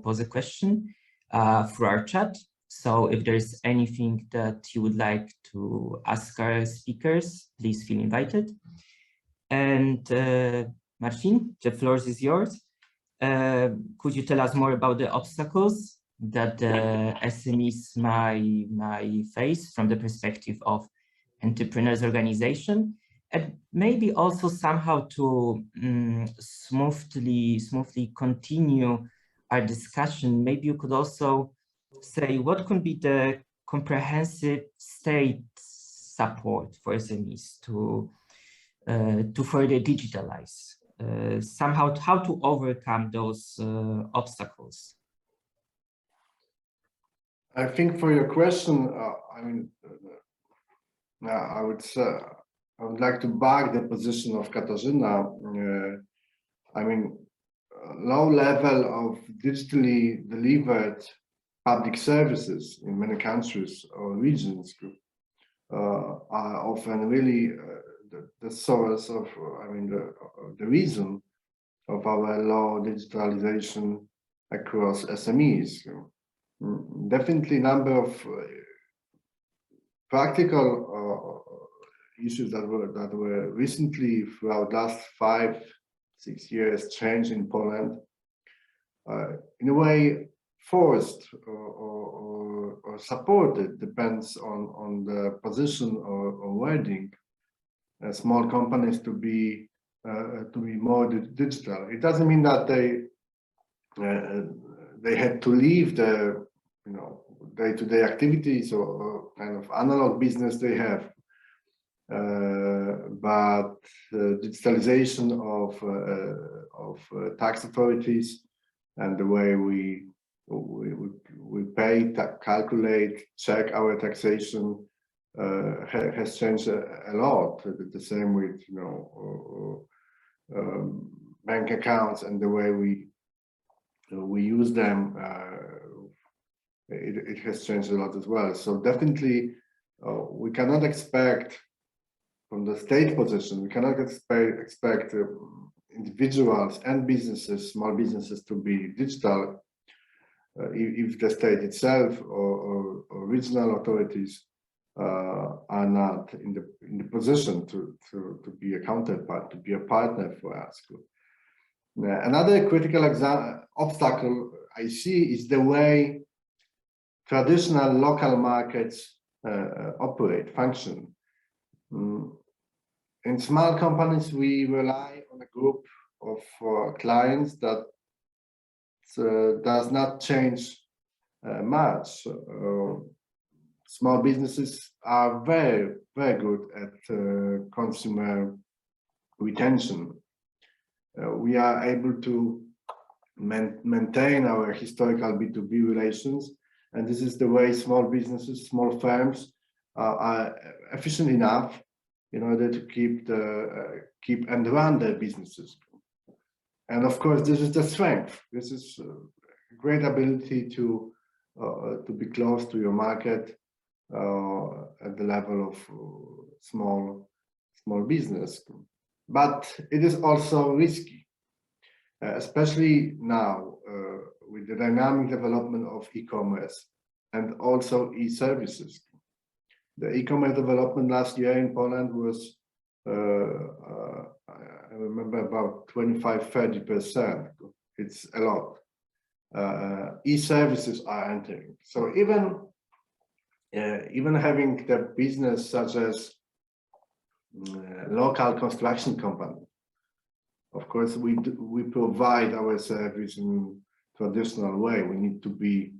pose a question through our chat. So if there's anything that you would like to ask our speakers, please feel invited. And Marcin, the floor is yours. Could you tell us more about the obstacles that the SMEs might face from the perspective of entrepreneurs organization, and maybe also somehow to smoothly continue our discussion? Maybe you could also say what could be the comprehensive state support for SMEs to further digitalize, somehow how to overcome those obstacles. I think for your question, I mean, I would like to back the position of Katarzyna. I mean, low level of digitally delivered public services in many countries or regions are often really the source of, I mean, the reason of our low digitalization across SMEs. Definitely number of practical issues that were recently, throughout last 5-6 years, changed in Poland, in a way forced or supported, depends on the position or wording, small companies to be more digital. It doesn't mean that they had to leave the day-to-day activities or kind of analog business they have, but digitalization of tax authorities and the way we pay, calculate, check our taxation has changed a lot. The same with bank accounts and the way we use them. It has changed a lot as well. So definitely we cannot expect state position, we cannot expect individuals and businesses, small businesses, to be digital if the state itself or regional authorities are not in the position to be a counterpart, to be a partner for us. Another critical obstacle I see is the way traditional local markets operate, function. In small companies, we rely on a group of clients that does not change much. Small businesses are very, very good at consumer retention. We are able to maintain our historical B2B relations, and this is the way small businesses, small firms are efficient enough in order to keep and run their businesses. And of course, this is the strength. This is a great ability to be close to your market at the level of small business. But it is also risky, especially now with the dynamic development of e-commerce and also e-services. The e-commerce development last year in Poland was, I remember, about 25–30%. It's a lot. E-services are entering. So even having the business such as local construction company, of course, we provide our service in traditional way. We need to be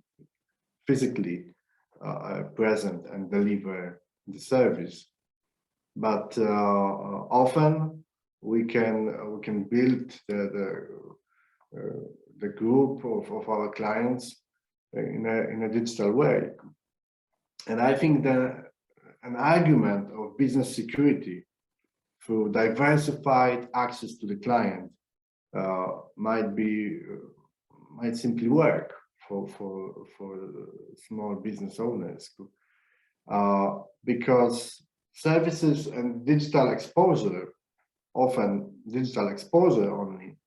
physically present and deliver the service. But often we can build the group of our clients in a digital way. And I think that an argument of business security through diversified access to the client might simply work for small business owners, because services and digital exposure, often digital exposure only,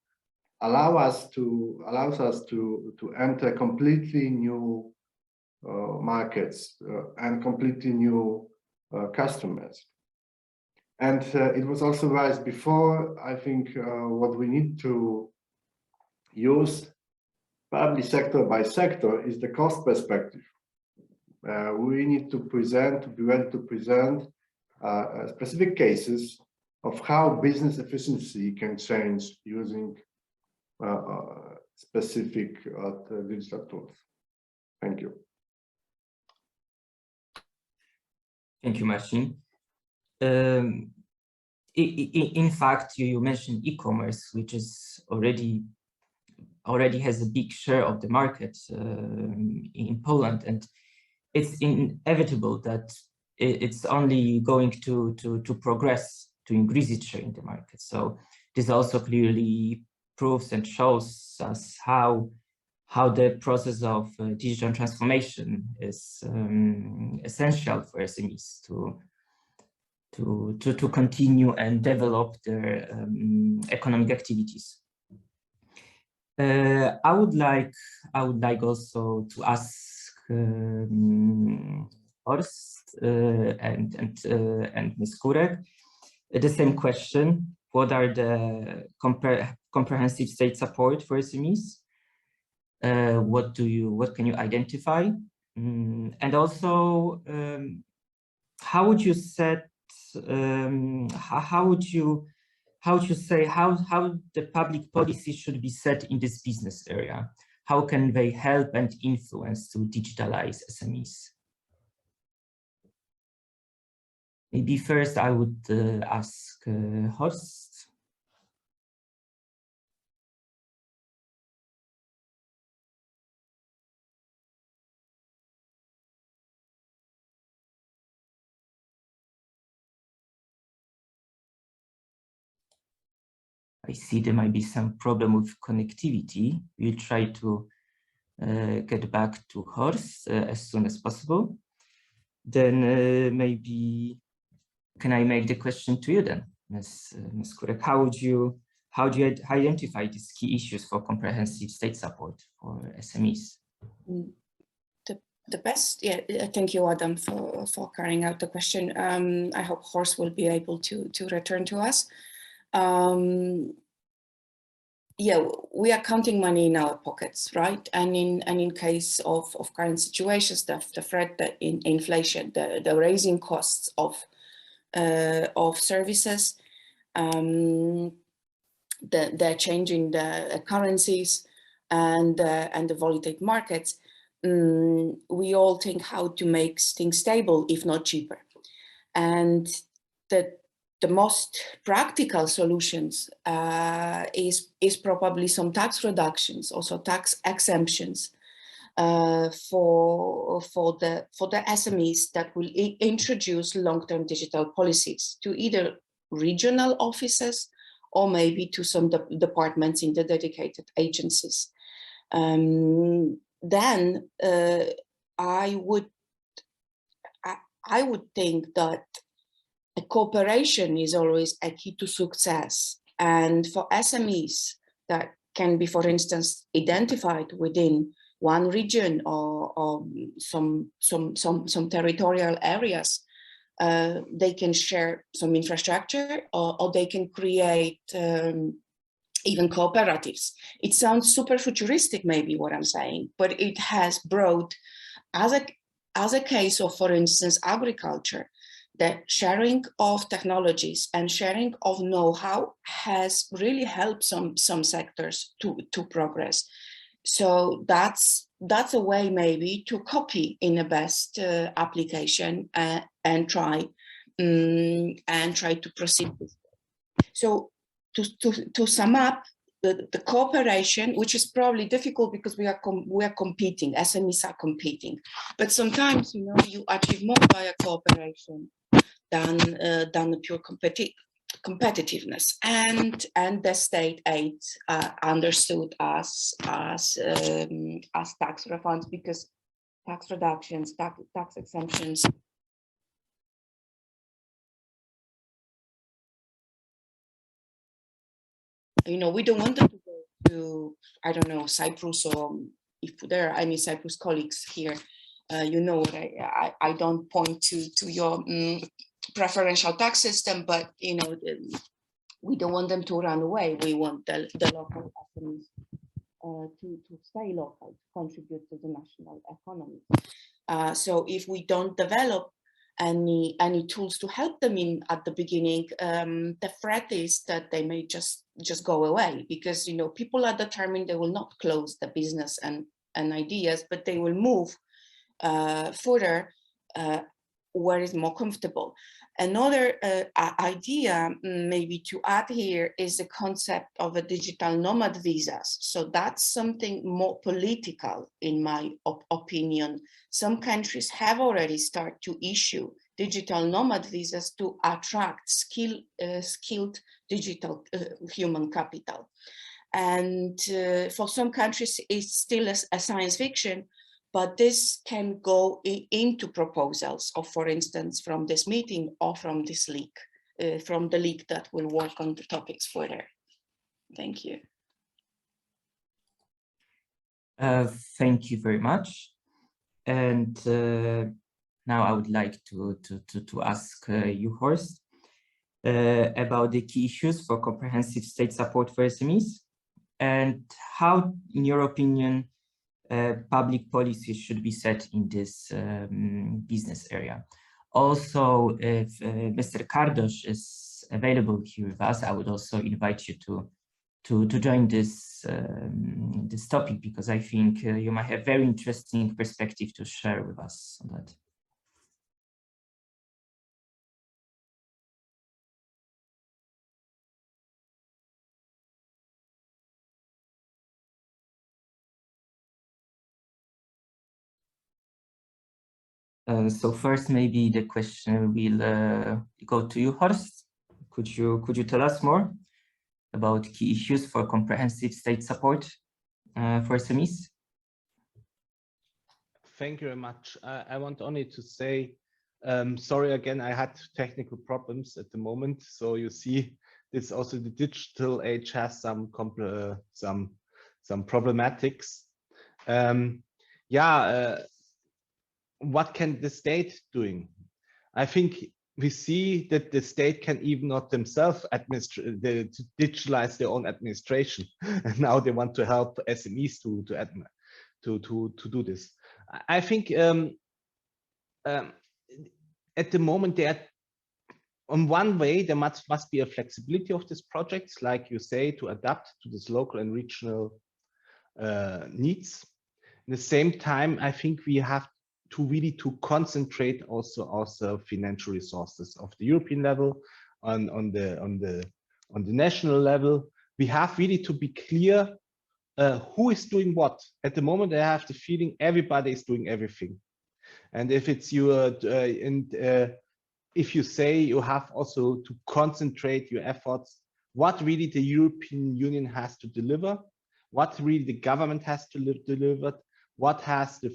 allows us to enter completely new markets and completely new customers. And it was also raised before. I think what we need to use, probably sector by sector, is the cost perspective. We need to be ready to present specific cases of how business efficiency can change using specific digital tools. Thank you. Thank you, Marcin. In fact, you mentioned e-commerce, which is already has a big share of the market in Poland, and it's inevitable that it's only going to progress to increase its share in the market. So this also clearly proves and shows us how the process of digital transformation is essential for SMEs to continue and develop their economic activities. I would like also to ask Horst and Ms. Kurek the same question. What are the comprehensive state support for SMEs? What can you identify? And also, how would you say how the public policy should be set in this business area? How can they help and influence to digitalize SMEs? Maybe first I would ask Horst. I see there might be some problem with connectivity. We'll try to get back to Horst as soon as possible. Then maybe can I make the question to you then, Ms. Kurek? How do you identify these key issues for comprehensive state support for SMEs? The best, yeah. Thank you, Adam, for carrying out the question. I hope Horst will be able to return to us. Yeah, we are counting money in our pockets, right? And in case of current situations, the threat, the inflation, the raising costs of services, the changing the currencies and the volatile markets. We all think how to make things stable, if not cheaper. And the most practical solutions is probably some tax reductions, also tax exemptions for the SMEs that will introduce long-term digital policies to either regional offices or maybe to some departments in the dedicated agencies. Then I would think that a cooperation is always a key to success, and for SMEs that can be, for instance, identified within one region or some territorial areas, they can share some infrastructure or they can create even cooperatives. It sounds super futuristic, maybe what I'm saying, but it has brought, as a case of, for instance, agriculture, the sharing of technologies and sharing of know-how has really helped some sectors to progress. So that's a way maybe to copy in the best application and try to proceed with it. So to sum up, the cooperation, which is probably difficult because we are competing, SMEs are competing, but sometimes you achieve more via cooperation than the pure competitiveness, and the state aid understood as tax refunds, because tax reductions, tax exemptions. We don't want them to go to, I don't know, Cyprus, or if there are any Cyprus colleagues here, I don't point to your preferential tax system, but we don't want them to run away. We want the local SMEs to stay local, to contribute to the national economy. So if we don't develop any tools to help them at the beginning, the threat is that they may just go away, because people are determined they will not close the business and ideas, but they will move further where it's more comfortable. Another idea maybe to add here is the concept of a digital nomad visas. So that's something more political, in my opinion. Some countries have already started to issue digital nomad visas to attract skilled digital human capital. And for some countries, it's still a science fiction, but this can go into proposals of, for instance, from this meeting or from this league, from the league that will work on the topics further. Thank you. Thank you very much. And now I would like to ask you, Horst, about the key issues for comprehensive state support for SMEs, and how, in your opinion, public policy should be set in this business area. Also, if Mr. Kardoš is available here with us, I would also invite you to join this topic, because I think you might have very interesting perspective to share with us on that. So first, maybe the question will go to you, Horst. Could you tell us more about key issues for comprehensive state support for SMEs? Thank you very much. I want only to say Sorry again, I had technical problems at the moment. So you see, this also the digital age has some problematics. What can the state doing? I think we see that the state can even not themselves digitalize their own administration, and now they want to help SMEs to do this. I think at the moment on one way there must be a flexibility of these projects, like you say, to adapt to this local and regional needs. At the same time, I think we have to really concentrate also financial resources of the European level on the national level. We have really to be clear who is doing what. At the moment, I have the feeling everybody is doing everything. And if it's if you say you have also to concentrate your efforts, what really the European Union has to deliver, what really the government has to deliver, what has the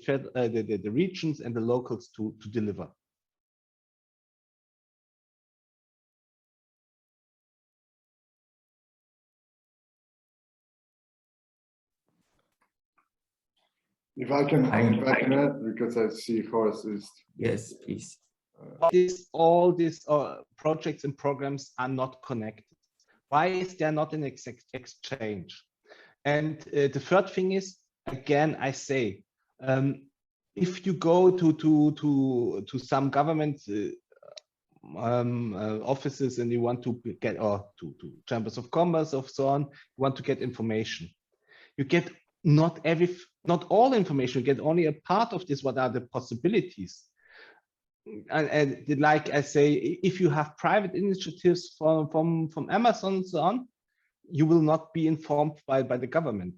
regions and the locals to deliver. If I can add, because I see Horst is. Yes, please. All these projects and programs are not connected. Why is there not an exchange? And the third thing is, again, I say, if you go to some government offices and you want to get, or to chambers of commerce or so on, you want to get information. You get not all information, you get only a part of this. What are the possibilities? And like I say, if you have private initiatives from Amazon and so on, you will not be informed by the government.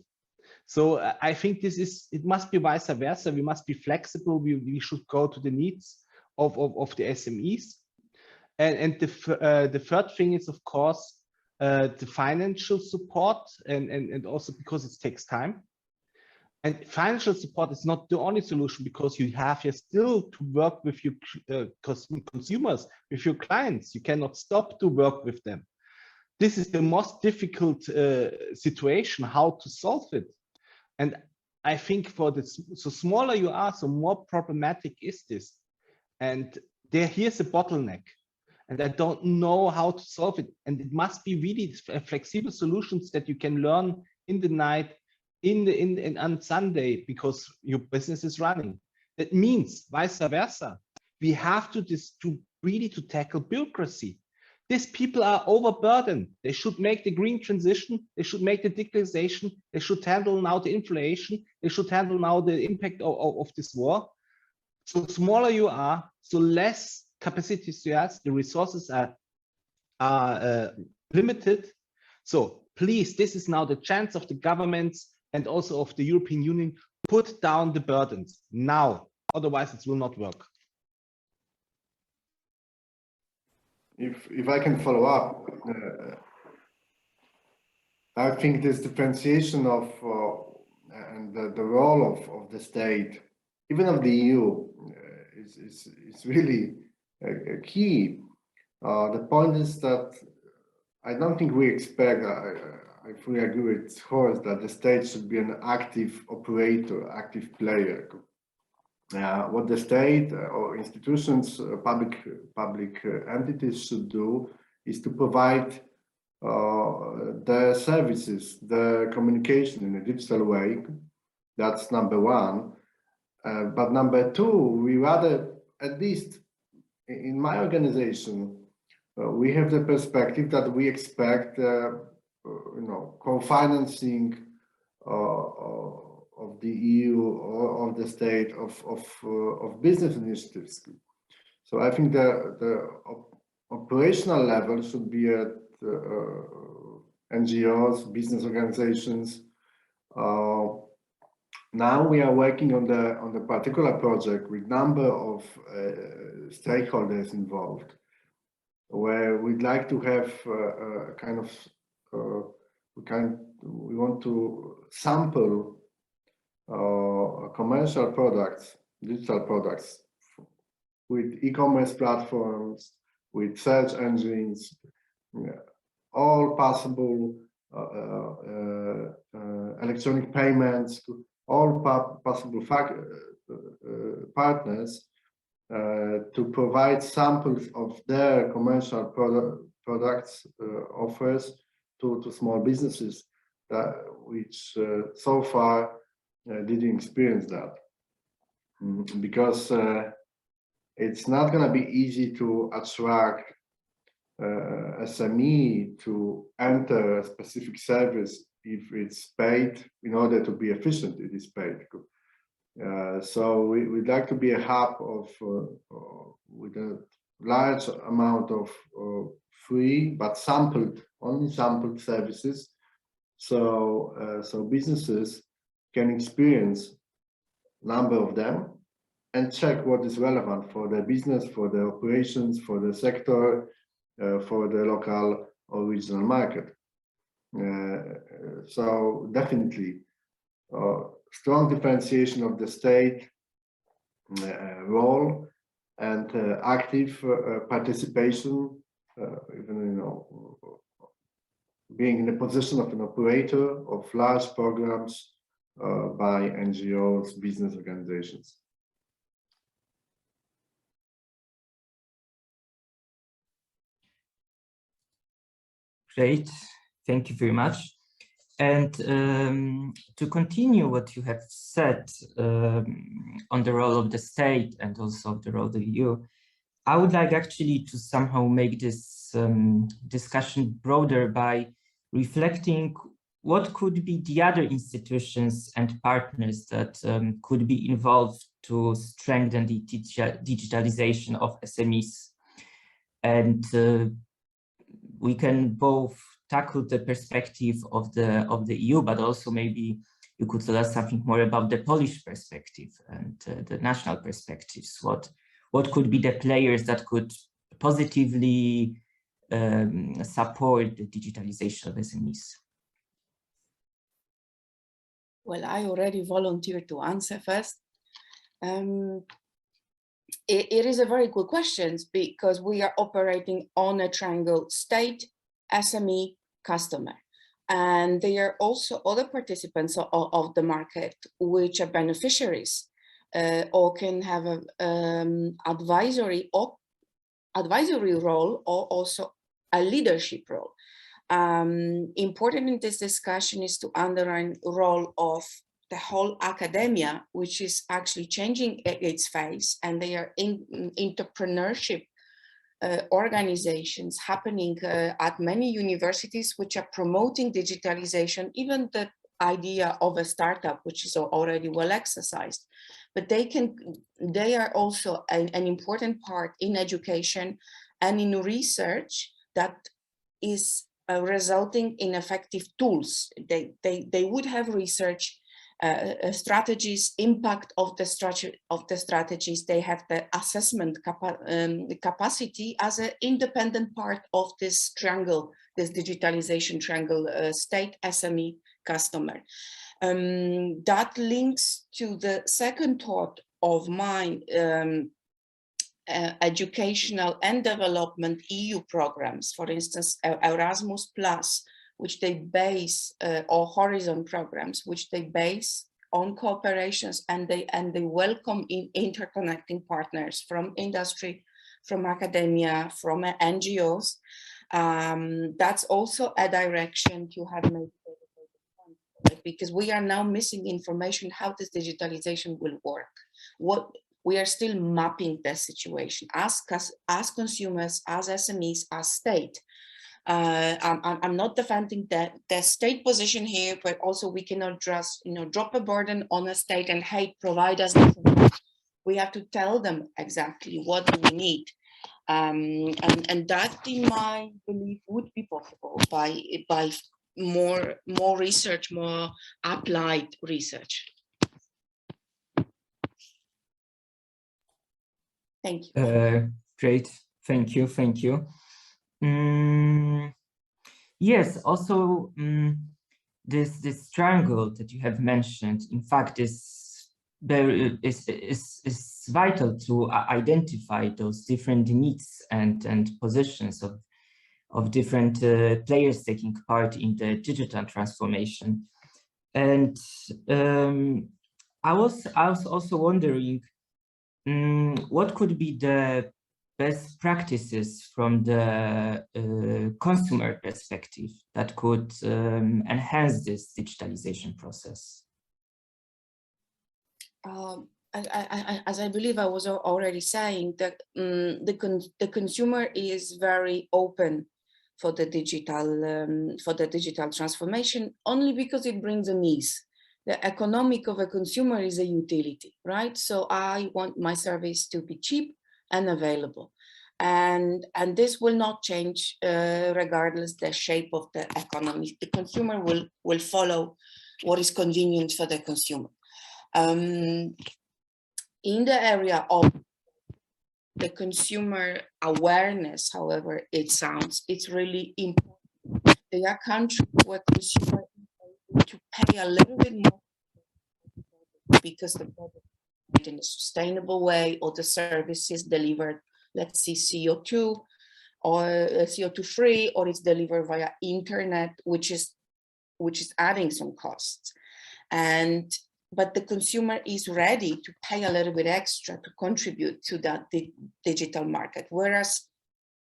So I think it must be vice versa. We must be flexible. We should go to the needs of the SMEs. And the third thing is, of course, the financial support, and also because it takes time. And financial support is not the only solution, because you have still to work with your consumers, with your clients. You cannot stop to work with them. This is the most difficult situation, how to solve it. And I think so smaller you are, so more problematic is this. And here's a bottleneck. And I don't know how to solve it. And it must be really flexible solutions that you can learn in the night, on Sunday, because your business is running. That means vice versa. We have to really tackle bureaucracy. These people are overburdened. They should make the green transition. They should make the digitalization. They should handle now the inflation. They should handle now the impact of this war. So smaller you are, so less capacities you have. The resources are limited. So please, this is now the chance of the governments and also of the European Union. Put down the burdens now, otherwise it will not work. If I can follow up, I think this differentiation of and the role of the state, even of the EU, is really a key. The point is that I don't think we expect, I fully agree with Horst, that the state should be an active operator, active player. What the state or institutions, public entities should do is to provide the services, the communication in a digital way. That's number one. But number two, we rather, at least in my organization, we have the perspective that we expect, co-financing of the EU or of the state of business initiatives. So I think the operational level should be at NGOs, business organizations. Now we are working on the particular project with number of stakeholders involved, where we'd like to have we want to sample commercial products, digital products with e-commerce platforms, with search engines, all possible electronic payments, all possible partners to provide samples of their commercial products offers to small businesses which so far didn't experience that. Because it's not going to be easy to attract SME to enter a specific service if it's paid. In order to be efficient, it is paid. So we'd like to be a hub of with a large amount of free but only sampled services, so businesses can experience number of them and check what is relevant for their business, for their operations, for the sector, for the local or regional market. So definitely strong differentiation of the state role and active participation, even being in the position of an operator of large programs by NGOs, business organizations. Great, thank you very much. And to continue what you have said on the role of the state and also the role of the EU, I would like actually to somehow make this discussion broader by reflecting what could be the other institutions and partners that could be involved to strengthen the digitalization of SMEs. And we can both tackle the perspective of the EU, but also maybe you could tell us something more about the Polish perspective and the national perspectives. What could be the players that could positively support the digitalization of SMEs? Well, I already volunteered to answer first. It is a very good question because we are operating on a triangle: state, SME, customer. And there are also other participants of the market which are beneficiaries or can have an advisory role or also a leadership role. Important in this discussion is to underline the role of the whole academia, which is actually changing its face, and they are in entrepreneurship organizations happening at many universities which are promoting digitalization, even the idea of a startup, which is already well exercised. But they are also an important part in education and in research that is resulting in effective tools. They would have research strategies, impact of the strategies. They have the assessment capacity as an independent part of this triangle, this digitalization triangle: state, SME, customer. That links to the second thought of mine, educational and development EU programs, for instance, Erasmus+, which they base, or Horizon programs, which they base on cooperations, and they welcome in interconnecting partners from industry, from academia, from NGOs. That's also a direction to have made, because we are now missing information how this digitalization will work. We are still mapping the situation as consumers, as SMEs, as state. I'm not defending the state position here, but also we cannot just drop a burden on a state and, hey, provide us this. We have to tell them exactly what do we need, and that, in my belief, would be possible by more research, more applied research. Thank you. Great, thank you. Yes, also this triangle that you have mentioned, in fact, is is vital to identify those different needs and positions of different players taking part in the digital transformation. And I was also wondering what could be the best practices from the consumer perspective that could enhance this digitalization process? As I believe I was already saying, that the consumer is very open for the digital transformation, only because it brings an ease. The economic of a consumer is a utility, right? So I want my service to be cheap and available, and this will not change regardless the shape of the economy. The consumer will follow what is convenient for the consumer. In the area of the consumer awareness, however it's really important. There are countries where consumers are to pay a little bit more because the product is made in a sustainable way, or the service is delivered, let's see, CO2 or CO2 free, or it's delivered via internet, which is adding some costs. But the consumer is ready to pay a little bit extra to contribute to that digital market. Whereas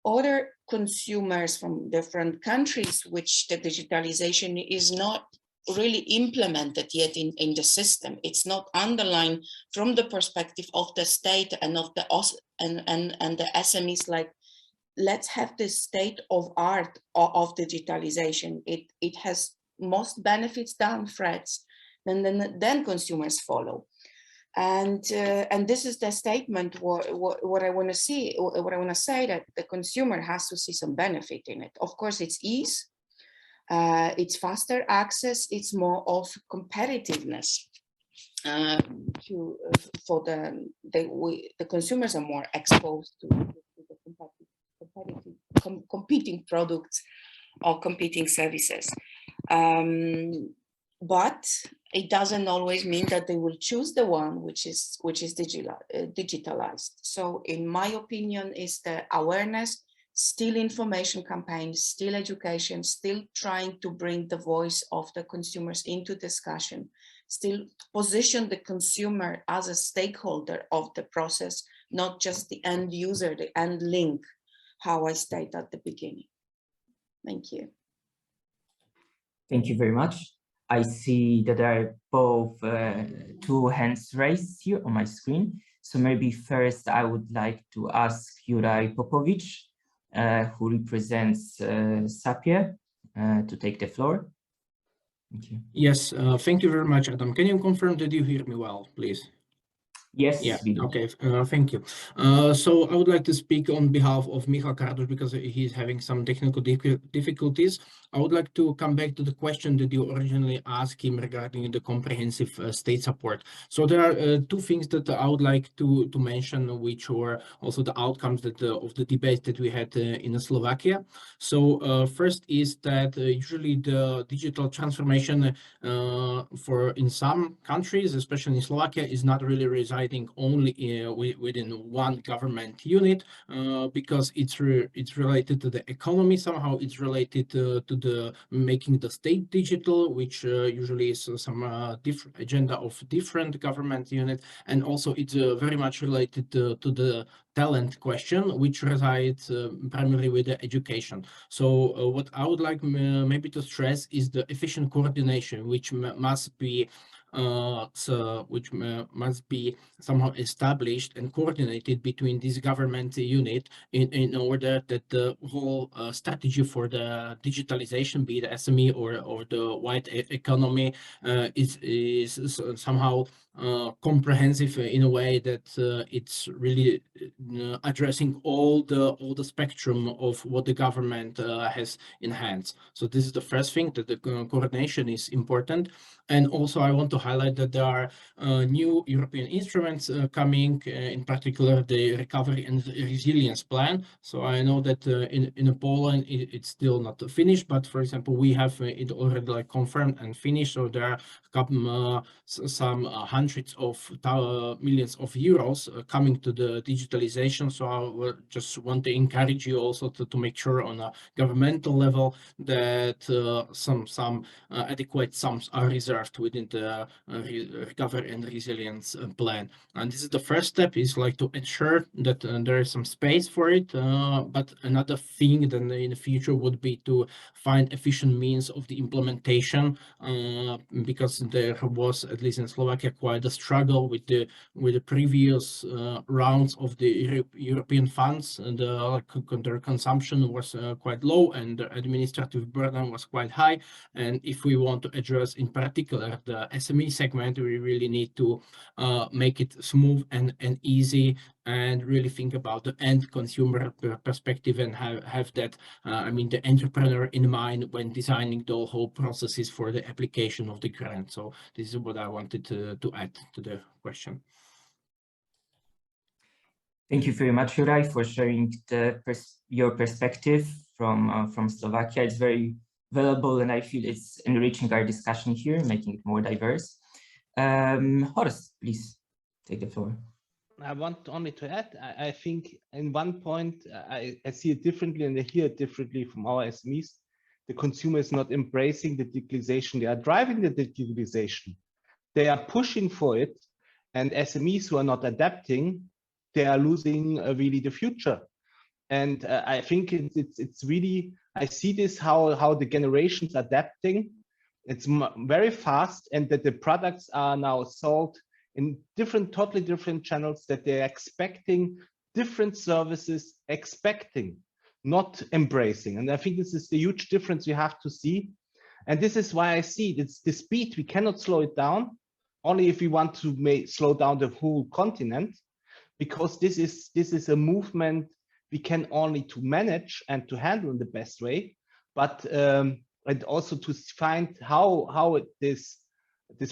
other consumers from different countries, which the digitalization is not really implemented yet in the system, it's not underlined from the perspective of the state and of the and the SMEs, like, let's have the state of art of digitalization. It has most benefits than threats. And then consumers follow, and this is the statement. What I want to see, what I want to say, that the consumer has to see some benefit in it. Of course, it's ease, it's faster access, it's more of competitiveness. For the consumers are more exposed to the competing products or competing services. But it doesn't always mean that they will choose the one which is digitalized. So in my opinion, is the awareness, still information campaigns, still education, still trying to bring the voice of the consumers into discussion, still position the consumer as a stakeholder of the process, not just the end user, the end link, how I stated at the beginning. Thank you. Thank you very much. I see that there are both two hands raised here on my screen. So maybe first I would like to ask Juraj Popovic, who represents SAPIE, to take the floor. Thank you. Yes, thank you very much, Adam. Can you confirm that you hear me well, please? Yes, yeah, we do. Okay, thank you. So I would like to speak on behalf of Michal Kardoš because he's having some technical difficulties. I would like to come back to the question that you originally asked him regarding the comprehensive state support. So there are two things that I would like to mention, which were also the outcomes that of the debate that we had in Slovakia. So first is that usually the digital transformation in some countries, especially in Slovakia, is not really residing only within one government unit, because it's related to the economy. Somehow it's related to the making the state digital, which usually is some different agenda of different government units, and also it's very much related to the talent question, which resides primarily with the education. So what I would like maybe to stress is the efficient coordination, which must be somehow established and coordinated between this government unit in order that the whole strategy for the digitalization, be it SME or the wide economy, is somehow comprehensive in a way that it's really addressing all the spectrum of what the government has in hands. So this is the first thing, that the coordination is important. And also I want to highlight that there are new European instruments coming, in particular the Recovery and Resilience Plan. So I know that in Poland it's still not finished, but for example we have it already confirmed and finished. So there are some 100 hundreds of millions of euros coming to the digitalization. So I just want to encourage you also to make sure on a governmental level that some adequate sums are reserved within the recovery and resilience plan. And this is the first step, is like to ensure that there is some space for it. But another thing then in the future would be to find efficient means of the implementation, because there was, at least in Slovakia, quite a struggle with the previous rounds of the European funds, and their consumption was quite low and the administrative burden was quite high. And if we want to address in particular the SME segment, we really need to make it smooth and easy, and really think about the end consumer perspective, and have that, I mean, the entrepreneur in mind when designing the whole processes for the application of the grant. So this is what I wanted to add to the question. Thank you very much, Juraj, for sharing your perspective from Slovakia. It's very valuable, and I feel it's enriching our discussion here, making it more diverse. Horst, please take the floor. I want only to add, I think in one point, I see it differently and I hear it differently from our SMEs. The consumer is not embracing the digitalization. They are driving the digitalization. They are pushing for it. And SMEs who are not adapting, they are losing really the future. And I think it's really, I see this, how the generations adapting. It's very fast, and that the products are now sold in totally different channels, that they're expecting different services, not embracing. And I think this is the huge difference we have to see. And this is why I see it's the speed. We cannot slow it down, only if we want to slow down the whole continent, because this is a movement we can only to manage and to handle in the best way, but and also to find how this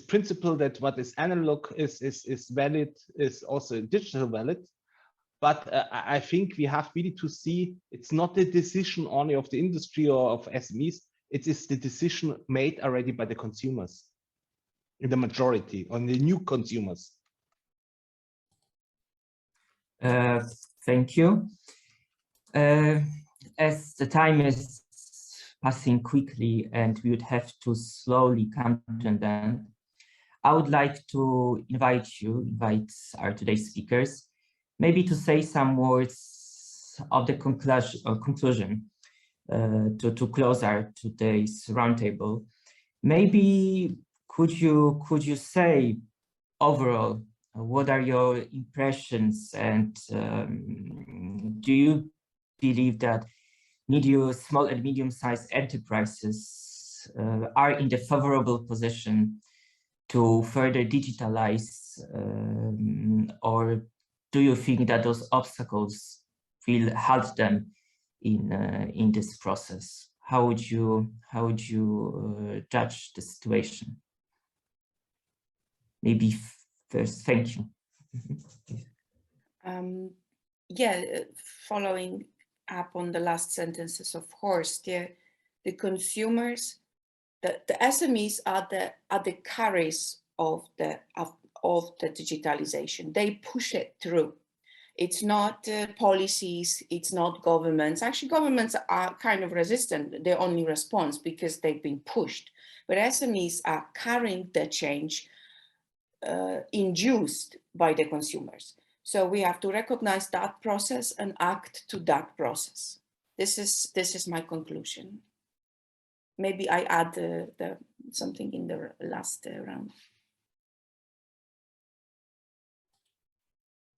principle that what is analog is valid is also digital valid. But I think we have really to see it's not the decision only of the industry or of SMEs, it is the decision made already by the consumers, in the majority, on the new consumers. Thank you. As the time is passing quickly and we would have to slowly come to an end, I would like to invite our today's speakers, maybe to say some words of the conclusion to close our today's roundtable. Maybe could you say overall, what are your impressions, and do you believe that small and medium-sized enterprises are in the favorable position to further digitalize, or do you think that those obstacles will halt them in this process? How would you judge the situation? Maybe first, thank you. Yeah, following up on the last sentences, of course, the consumers, the SMEs are the carriers of the digitalization. They push it through. It's not policies, it's not governments. Actually, governments are kind of resistant. They only respond because they've been pushed. But SMEs are carrying the change induced by the consumers. So we have to recognize that process and act to that process. This is my conclusion. Maybe I add something in the last round.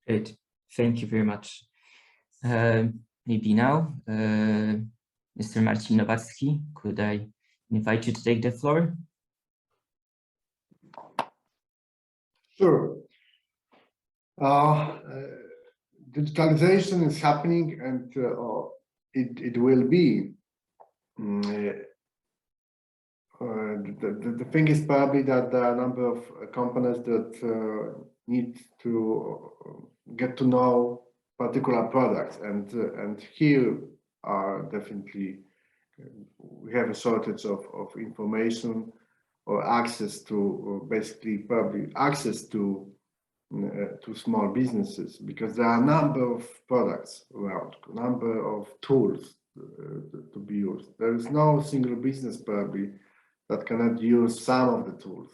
Great, thank you very much. Maybe now, Mr. Marcin Nowacki, could I invite you to take the floor? Sure. Digitalization is happening, and it will be. The thing is probably that there are a number of companies that need to get to know particular products, and here are definitely we have a shortage of information or access to, or basically probably access to small businesses, because there are a number of products around, a number of tools to be used. There is no single business probably that cannot use some of the tools,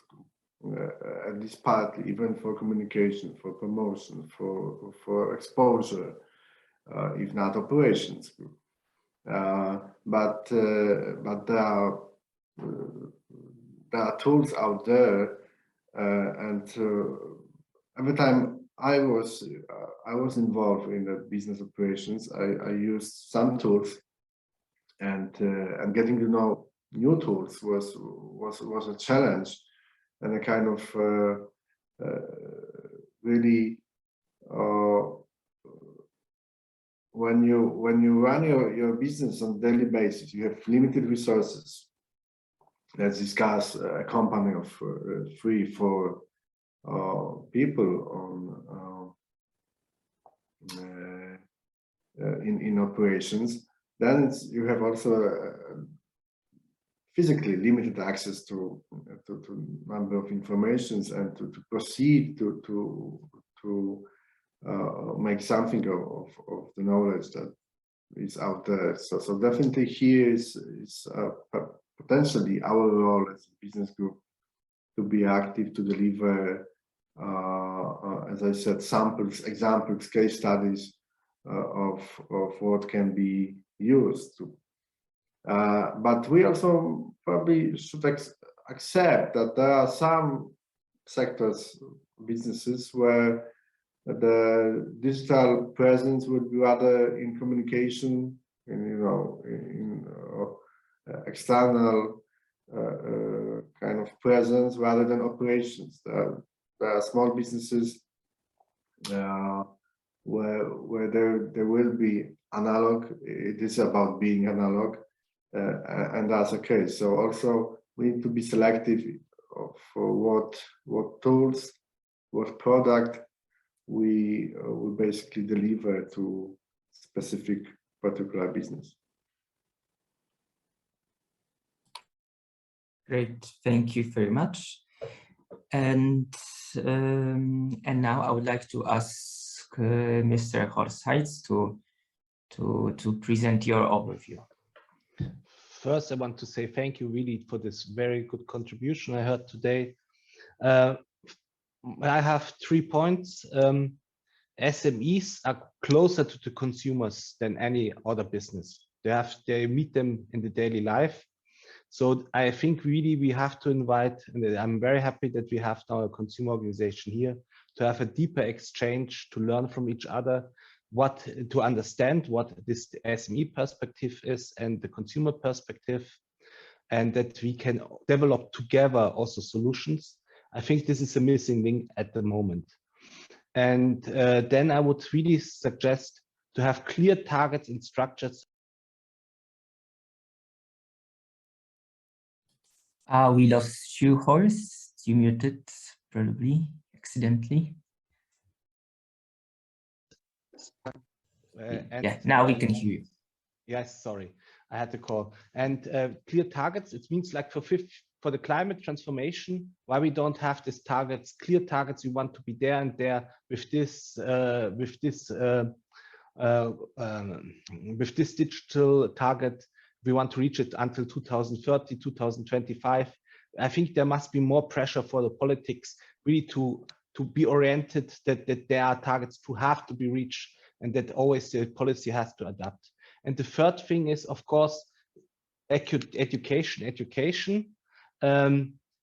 at least partly, even for communication, for promotion, for exposure, if not operations. But there are tools out there, and every time I was involved in the business operations, I used some tools, and getting to know new tools was a challenge, and a kind of really when you run your business on a daily basis, you have limited resources. Let's discuss a company of 3-4 people in operations. Then you have also physically limited access to number of informations, and to proceed to make something of the knowledge that is out there. So definitely here is potentially our role as a business group to be active, to deliver, as I said, samples, examples, case studies of what can be used. But we also probably should accept that there are some sectors, businesses, where the digital presence would be rather in communication, in external kind of presence rather than operations. There are small businesses where there will be analog. It is about being analog, and that's okay. So also we need to be selective for what tools, what product we basically deliver to specific particular business. Great, thank you very much. And now I would like to ask Mr. Horst Heitz to present your overview. First, I want to say thank you really for this very good contribution I heard today. I have 3 points. SMEs are closer to the consumers than any other business. They meet them in the daily life. So I think really we have to invite, and I'm very happy that we have now a consumer organization here, to have a deeper exchange, to learn from each other, to understand what this SME perspective is and the consumer perspective, and that we can develop together also solutions. I think this is a missing link at the moment. And then I would really suggest to have clear targets and structures. We lost you, Horst. You muted, probably accidentally. Yeah, now we can hear you. Yes, sorry, I had to call. And clear targets, it means like for the climate transformation, why we don't have these targets, clear targets, we want to be there and there with this digital target. We want to reach it until 2030, 2025. I think there must be more pressure for the politics really to be oriented that there are targets to have to be reached, and that always the policy has to adapt. And the third thing is, of course, education. Education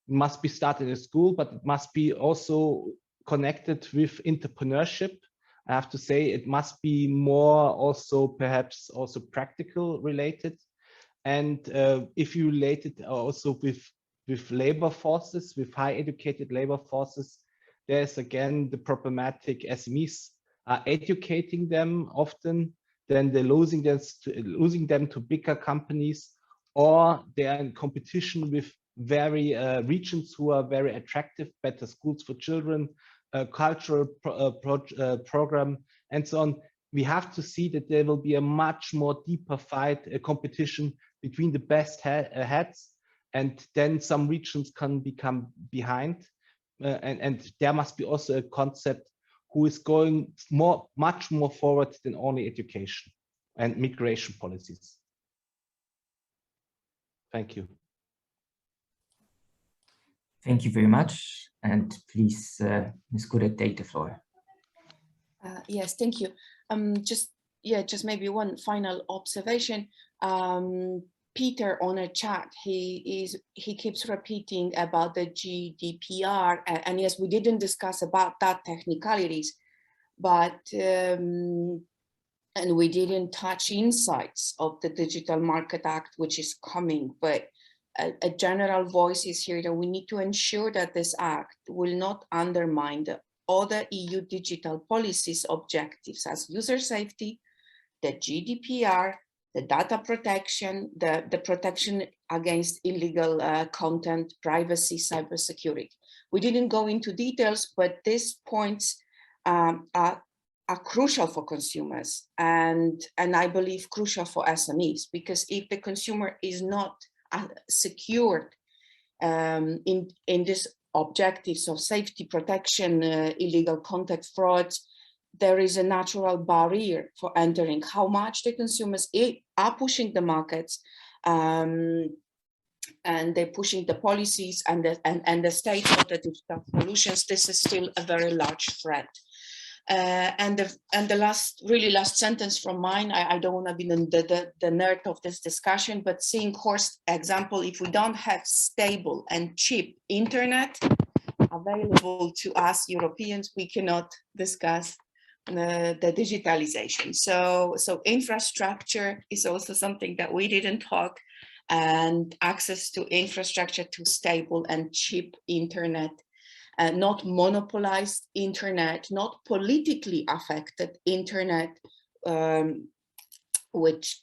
must be started in school, but it must be also connected with entrepreneurship. I have to say it must be more also perhaps also practical related. And if you relate it also with labor forces, with high educated labor forces, there's again the problematic SMEs are educating them often, then they're losing them to bigger companies, or they are in competition with very regions who are very attractive, better schools for children, cultural program, and so on. We have to see that there will be a much more deeper fight, a competition between the best heads, and then some regions can become behind. And there must be also a concept who is going much more forward than only education and migration policies. Thank you. Thank you very much. And please, Ms. Kuret, take the floor. Yes, thank you. Just maybe one final observation. Peter on a chat, he keeps repeating about the GDPR, and yes, we didn't discuss about that technicalities, but and we didn't touch insights of the Digital Market Act, which is coming, but a general voice is here that we need to ensure that this act will not undermine the other EU digital policies objectives as user safety, the GDPR, the data protection, the protection against illegal content, privacy, cybersecurity. We didn't go into details, but these points are crucial for consumers and I believe crucial for SMEs, because if the consumer is not secured in these objectives of safety, protection, illegal content, frauds, there is a natural barrier for entering. How much the consumers are pushing the markets and they're pushing the policies and the state of the digital solutions, this is still a very large threat. And the last sentence from mine, I don't want to be the nerd of this discussion, but seeing Horst's example, if we don't have stable and cheap internet available to us Europeans, we cannot discuss the digitalization. So infrastructure is also something that we didn't talk, and access to infrastructure to stable and cheap internet, not monopolized internet, not politically affected internet, which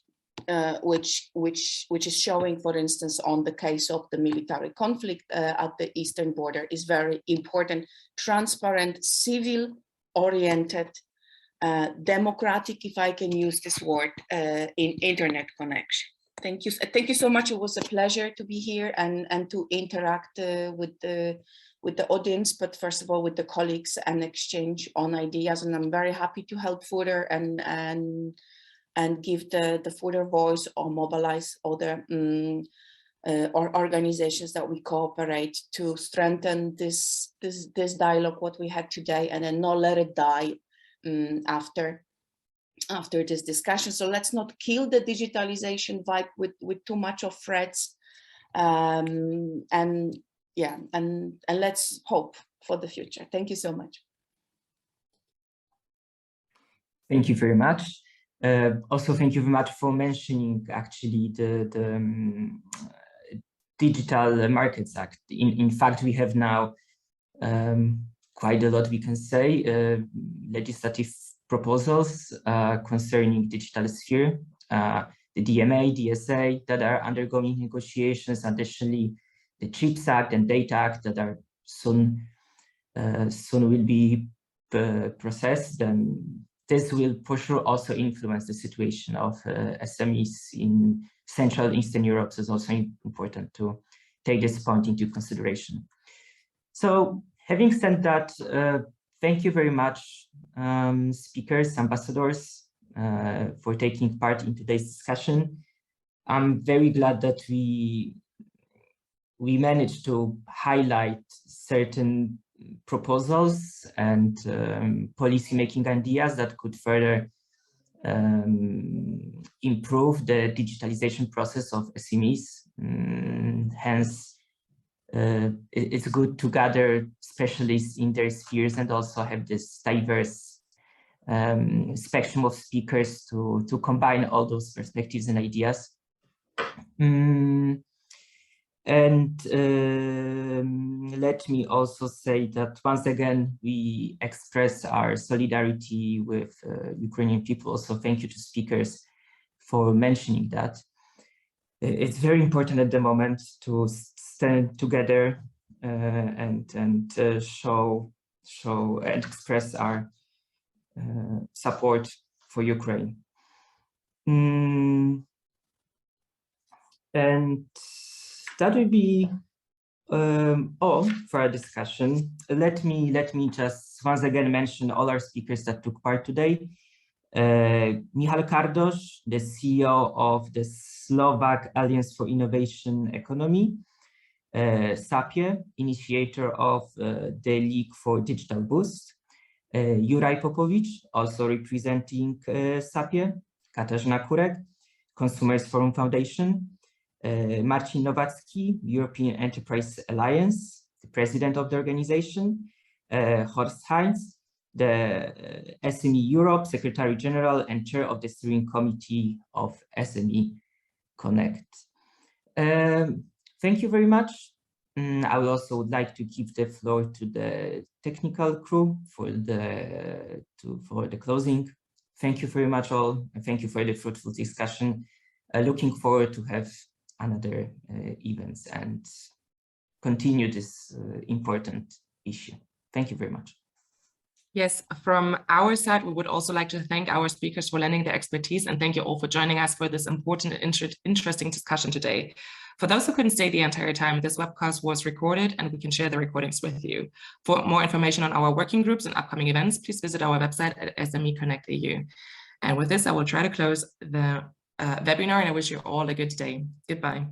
is showing, for instance, on the case of the military conflict at the eastern border, is very important. Transparent, civil-oriented, democratic, if I can use this word, in internet connection. Thank you. Thank you so much. It was a pleasure to be here and to interact with the audience, but first of all with the colleagues and exchange on ideas. And I'm very happy to help further and give the further voice or mobilize other or organizations that we cooperate to strengthen this dialogue, what we had today, and then not let it die after this discussion. So let's not kill the digitalization vibe with too much of threats, and let's hope for the future. Thank you so much. Thank you very much. Also, thank you very much for mentioning actually the Digital Markets Act. In fact, we have now quite a lot, we can say, legislative proposals concerning digital sphere, the DMA, DSA that are undergoing negotiations, additionally the CHIPS Act and Data Act that are soon will be processed. And this will for sure also influence the situation of SMEs in Central and Eastern Europe. So it's also important to take this point into consideration. So having said that, thank you very much, speakers, ambassadors, for taking part in today's discussion. I'm very glad that we managed to highlight certain proposals and policy-making ideas that could further improve the digitalization process of SMEs. Hence, it's good to gather specialists in their spheres and also have this diverse spectrum of speakers to combine all those perspectives and ideas. And let me also say that once again, we express our solidarity with Ukrainian people. So thank you to speakers for mentioning that. It's very important at the moment to stand together and show and express our support for Ukraine. And that will be all for our discussion. Let me just once again mention all our speakers that took part today. Michal Kardoš, the CEO of the Slovak Alliance for Innovation Economy, SAPIE, initiator of the League for Digital Boost, Juraj Popovic, also representing SAPIE, Katarzyna Kurek, Consumers Forum Foundation, Marcin Nowacki, European Enterprise Alliance, the president of the organization, Horst Heinz, the SME Europe Secretary General and chair of the steering committee of SME Connect. Thank you very much. I would also like to give the floor to the technical crew for the closing. Thank you very much all, and thank you for the fruitful discussion. Looking forward to have another events and continue this important issue. Thank you very much. Yes, from our side, we would also like to thank our speakers for lending their expertise, and thank you all for joining us for this important and interesting discussion today. For those who couldn't stay the entire time, this webcast was recorded and we can share the recordings with you. For more information on our working groups and upcoming events, please visit our website at SME Connect EU. And with this, I will try to close the webinar, and I wish you all a good day. Goodbye.